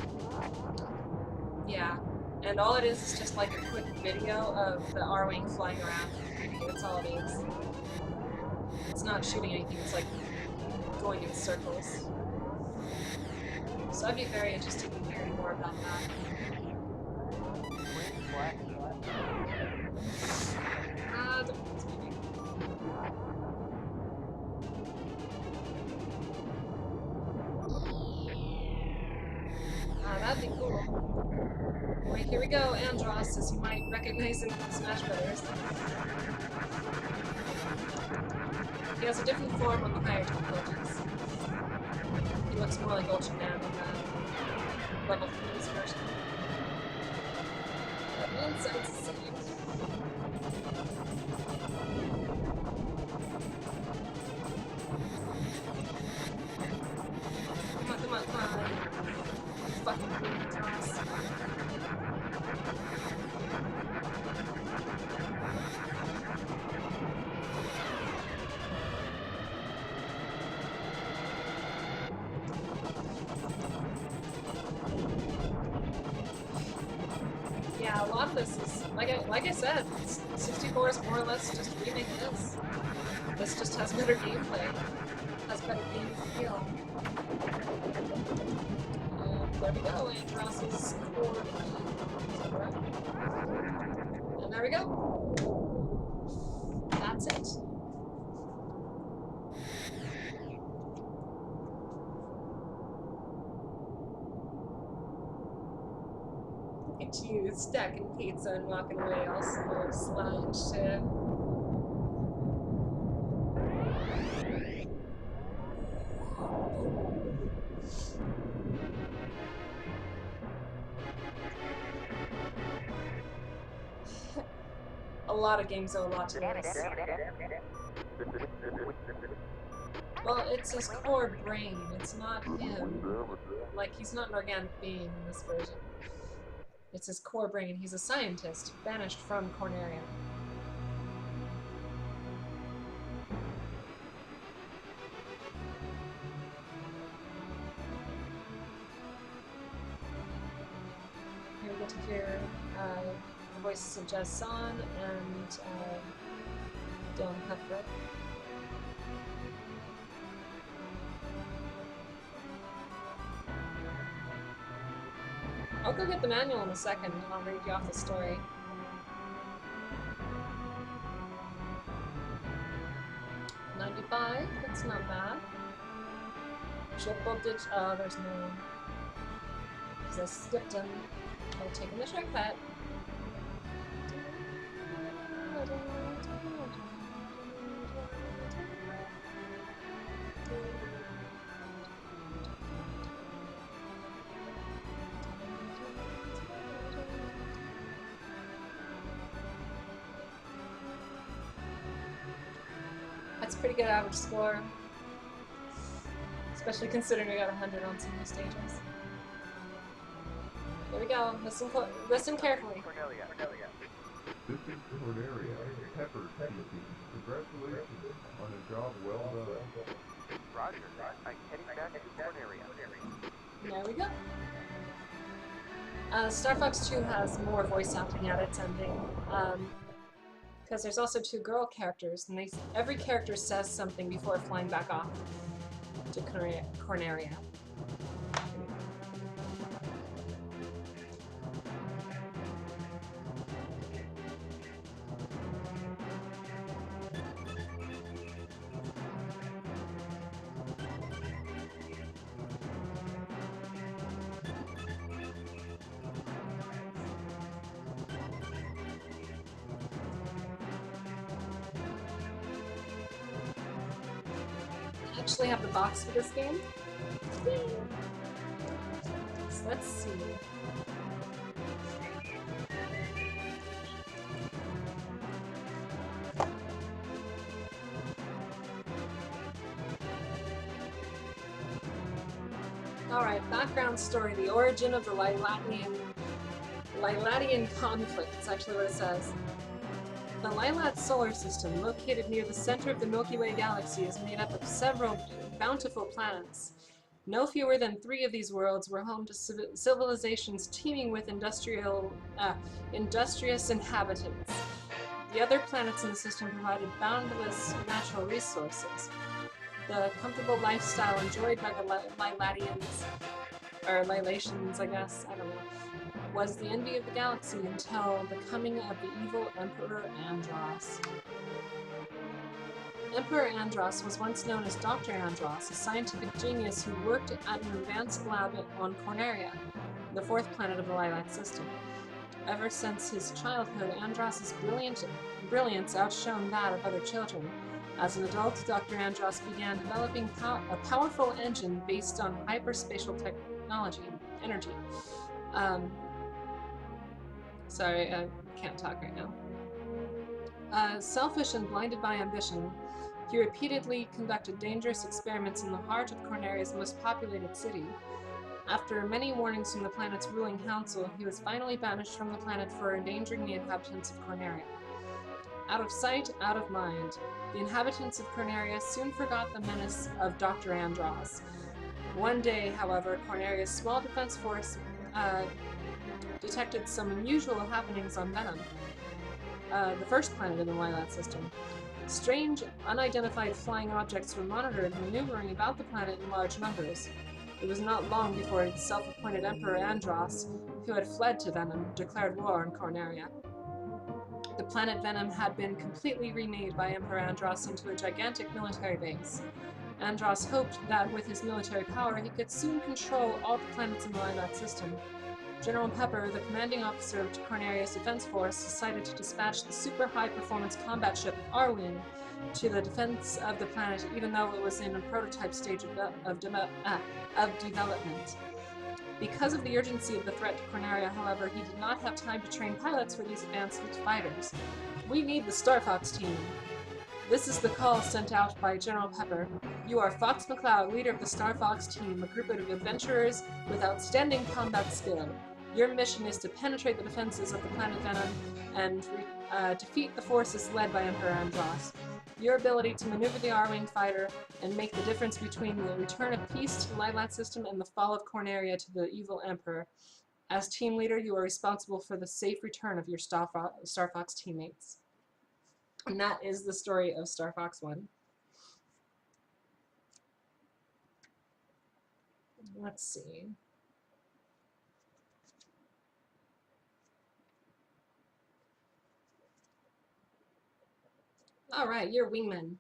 yeah. And all it is just like a quick video of the R-Wing flying around. That's all it is. It's not shooting anything, it's like going in circles. So I'd be very interested in hearing more about that. Depends maybe. That'd be cool. Wait, here we go, Andros, as you might recognize him from Smash Brothers. He has a different form on the higher difficulties. He looks more like Ultra Man on the level 3's version. But inside's the same. Come on, come on. Fucking Andros. Yeah, a lot of this is, like I said, 64 is more or less just remaking this. This just has better gameplay, has better game feel. There we go, Andros's core. And there we go. That's it. Look at you, stacking pizza and walking away all slouched. A lot of games owe a lot to this. Well, it's his core brain, it's not him. Like, he's not an organic being in this version. It's his core brain. He's a scientist, banished from Corneria. Here we get to hear the voices of Jazz San and Dylan Cuthbert. I'll go get the manual in a second and I'll read you off the story. 5, that's not bad. Triple digit, oh, there's no, because I skipped them. I would taken the shortcut. That's a pretty good average score, especially considering I got 100 on some of the stages. Here we go. Listen carefully. Cornelia. This is Cornelia. Pepper speaking. Congratulations on a job well done. Roger. I'm heading back to Cornelia. There we go. StarFox 2 has more voice acting at its ending, because there's also 2 girl characters, and every character says something before flying back off to Corneria. I actually have the box for this game. So let's see. Alright, background story, the origin of the Lilatian conflict. That's actually what it says. The Lilat solar system, located near the center of the Milky Way galaxy, is made up of several bountiful planets. No fewer than 3 of these worlds were home to civilizations teeming with industrious inhabitants. The other planets in the system provided boundless natural resources. The comfortable lifestyle enjoyed by the Lilatians, or Lilatians, I guess, I don't know, was the envy of the galaxy until the coming of the evil Emperor Andros. Emperor Andros was once known as Dr. Andros, a scientific genius who worked at an advanced lab on Corneria, the 4th planet of the Lilat system. Ever since his childhood, Andros' brilliance outshone that of other children. As an adult, Dr. Andros began developing a powerful engine based on hyperspatial energy. Sorry, I can't talk right now. Selfish and blinded by ambition, he repeatedly conducted dangerous experiments in the heart of Corneria's most populated city. After many warnings from the planet's ruling council, he was finally banished from the planet for endangering the inhabitants of Corneria. Out of sight, out of mind, the inhabitants of Corneria soon forgot the menace of Dr. Andros. One day, however, Corneria's small defense force detected some unusual happenings on Venom, the 1st planet in the Lilat system. Strange, unidentified flying objects were monitored maneuvering about the planet in large numbers. It was not long before the self-appointed Emperor Andros, who had fled to Venom, declared war on Corneria. The planet Venom had been completely remade by Emperor Andros into a gigantic military base. Andros hoped that with his military power he could soon control all the planets in the Lilat system. General Pepper, the commanding officer of Corneria's defense force, decided to dispatch the super high-performance combat ship Arwin to the defense of the planet, even though it was in a prototype stage of development. Because of the urgency of the threat to Corneria, however, he did not have time to train pilots for these advanced fighters. We need the StarFox team. This is the call sent out by General Pepper. You are Fox McCloud, leader of the StarFox team, a group of adventurers with outstanding combat skill. Your mission is to penetrate the defenses of the planet Venom and defeat the forces led by Emperor Andros. Your ability to maneuver the R-Wing fighter and make the difference between the return of peace to the Lilat system and the fall of Corneria to the evil Emperor. As team leader, you are responsible for the safe return of your StarFox teammates. And that is the story of StarFox 1. Let's see. Alright, you're wingman.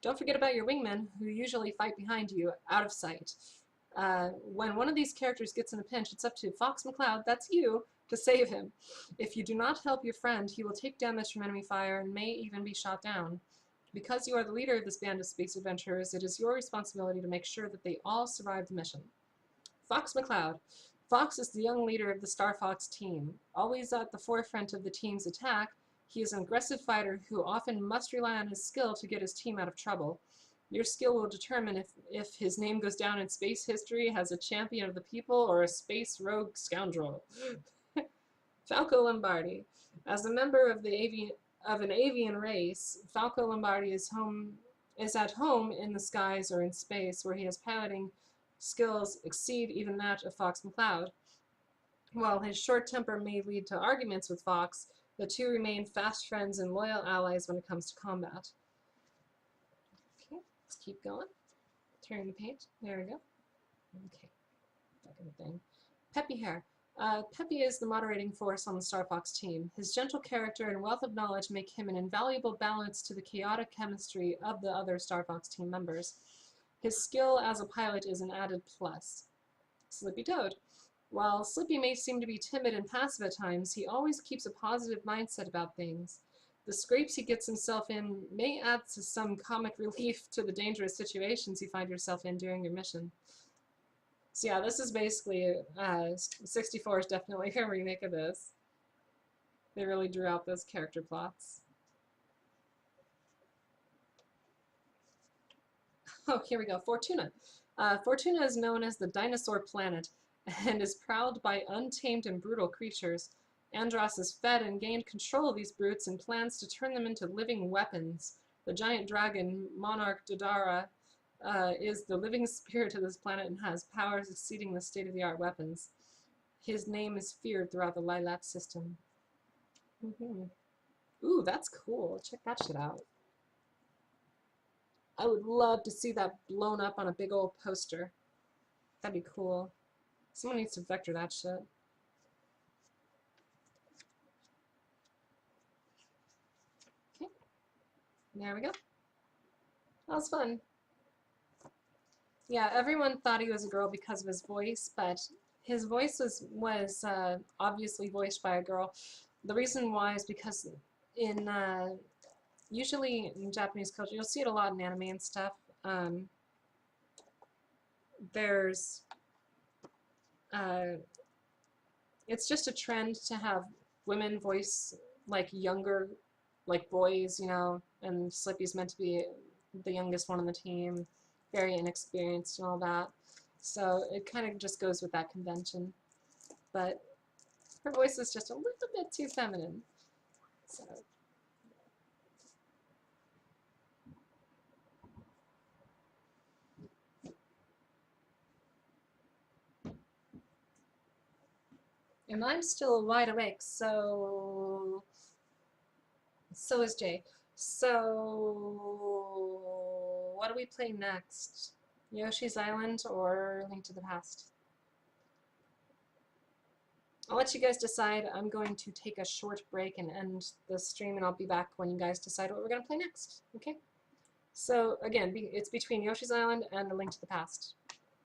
Don't forget about your wingmen, who usually fight behind you, out of sight. When one of these characters gets in a pinch, it's up to Fox McCloud, that's you, to save him. If you do not help your friend, he will take damage from enemy fire and may even be shot down. Because you are the leader of this band of space adventurers, it is your responsibility to make sure that they all survive the mission. Fox McCloud. Fox is the young leader of the StarFox team. Always at the forefront of the team's attack, he is an aggressive fighter who often must rely on his skill to get his team out of trouble. Your skill will determine if his name goes down in space history as a champion of the people or a space rogue scoundrel. Falco Lombardi. As a member of an avian race, Falco Lombardi is at home in the skies or in space, where his piloting skills exceed even that of Fox McCloud. While his short temper may lead to arguments with Fox, the two remain fast friends and loyal allies when it comes to combat. Okay, let's keep going. Turn the page. There we go. Okay, fucking thing. Peppy hair. Peppy is the moderating force on the StarFox team. His gentle character and wealth of knowledge make him an invaluable balance to the chaotic chemistry of the other StarFox team members. His skill as a pilot is an added plus. Slippy Toad. While Slippy may seem to be timid and passive at times, he always keeps a positive mindset about things. The scrapes he gets himself in may add to some comic relief to the dangerous situations you find yourself in during your mission. So yeah, this is basically, 64 is definitely a remake of this. They really drew out those character plots. Oh, here we go, Fortuna. Fortuna is known as the dinosaur planet and is prowled by untamed and brutal creatures. Andros has fed and gained control of these brutes and plans to turn them into living weapons. The giant dragon, Monarch Dodara, is the living spirit of this planet and has powers exceeding the state-of-the-art weapons. His name is feared throughout the Lilat system. Ooh, that's cool. Check that shit out. I would love to see that blown up on a big old poster. That'd be cool. Someone needs to vector that shit. Okay. There we go. That was fun. Yeah, everyone thought he was a girl because of his voice, but his voice was obviously voiced by a girl. The reason why is because in usually in Japanese culture, you'll see it a lot in anime and stuff. There's it's just a trend to have women voice like younger, like boys, you know, and Slippy's meant to be the youngest one on the team, very inexperienced and all that. So it kind of just goes with that convention. But her voice is just a little bit too feminine. So. And I'm still wide awake, so is Jay. So what do we play next? Yoshi's Island or Link to the Past? I'll let you guys decide. I'm going to take a short break and end the stream, and I'll be back when you guys decide what we're going to play next. Okay? So again, it's between Yoshi's Island and A Link to the Past.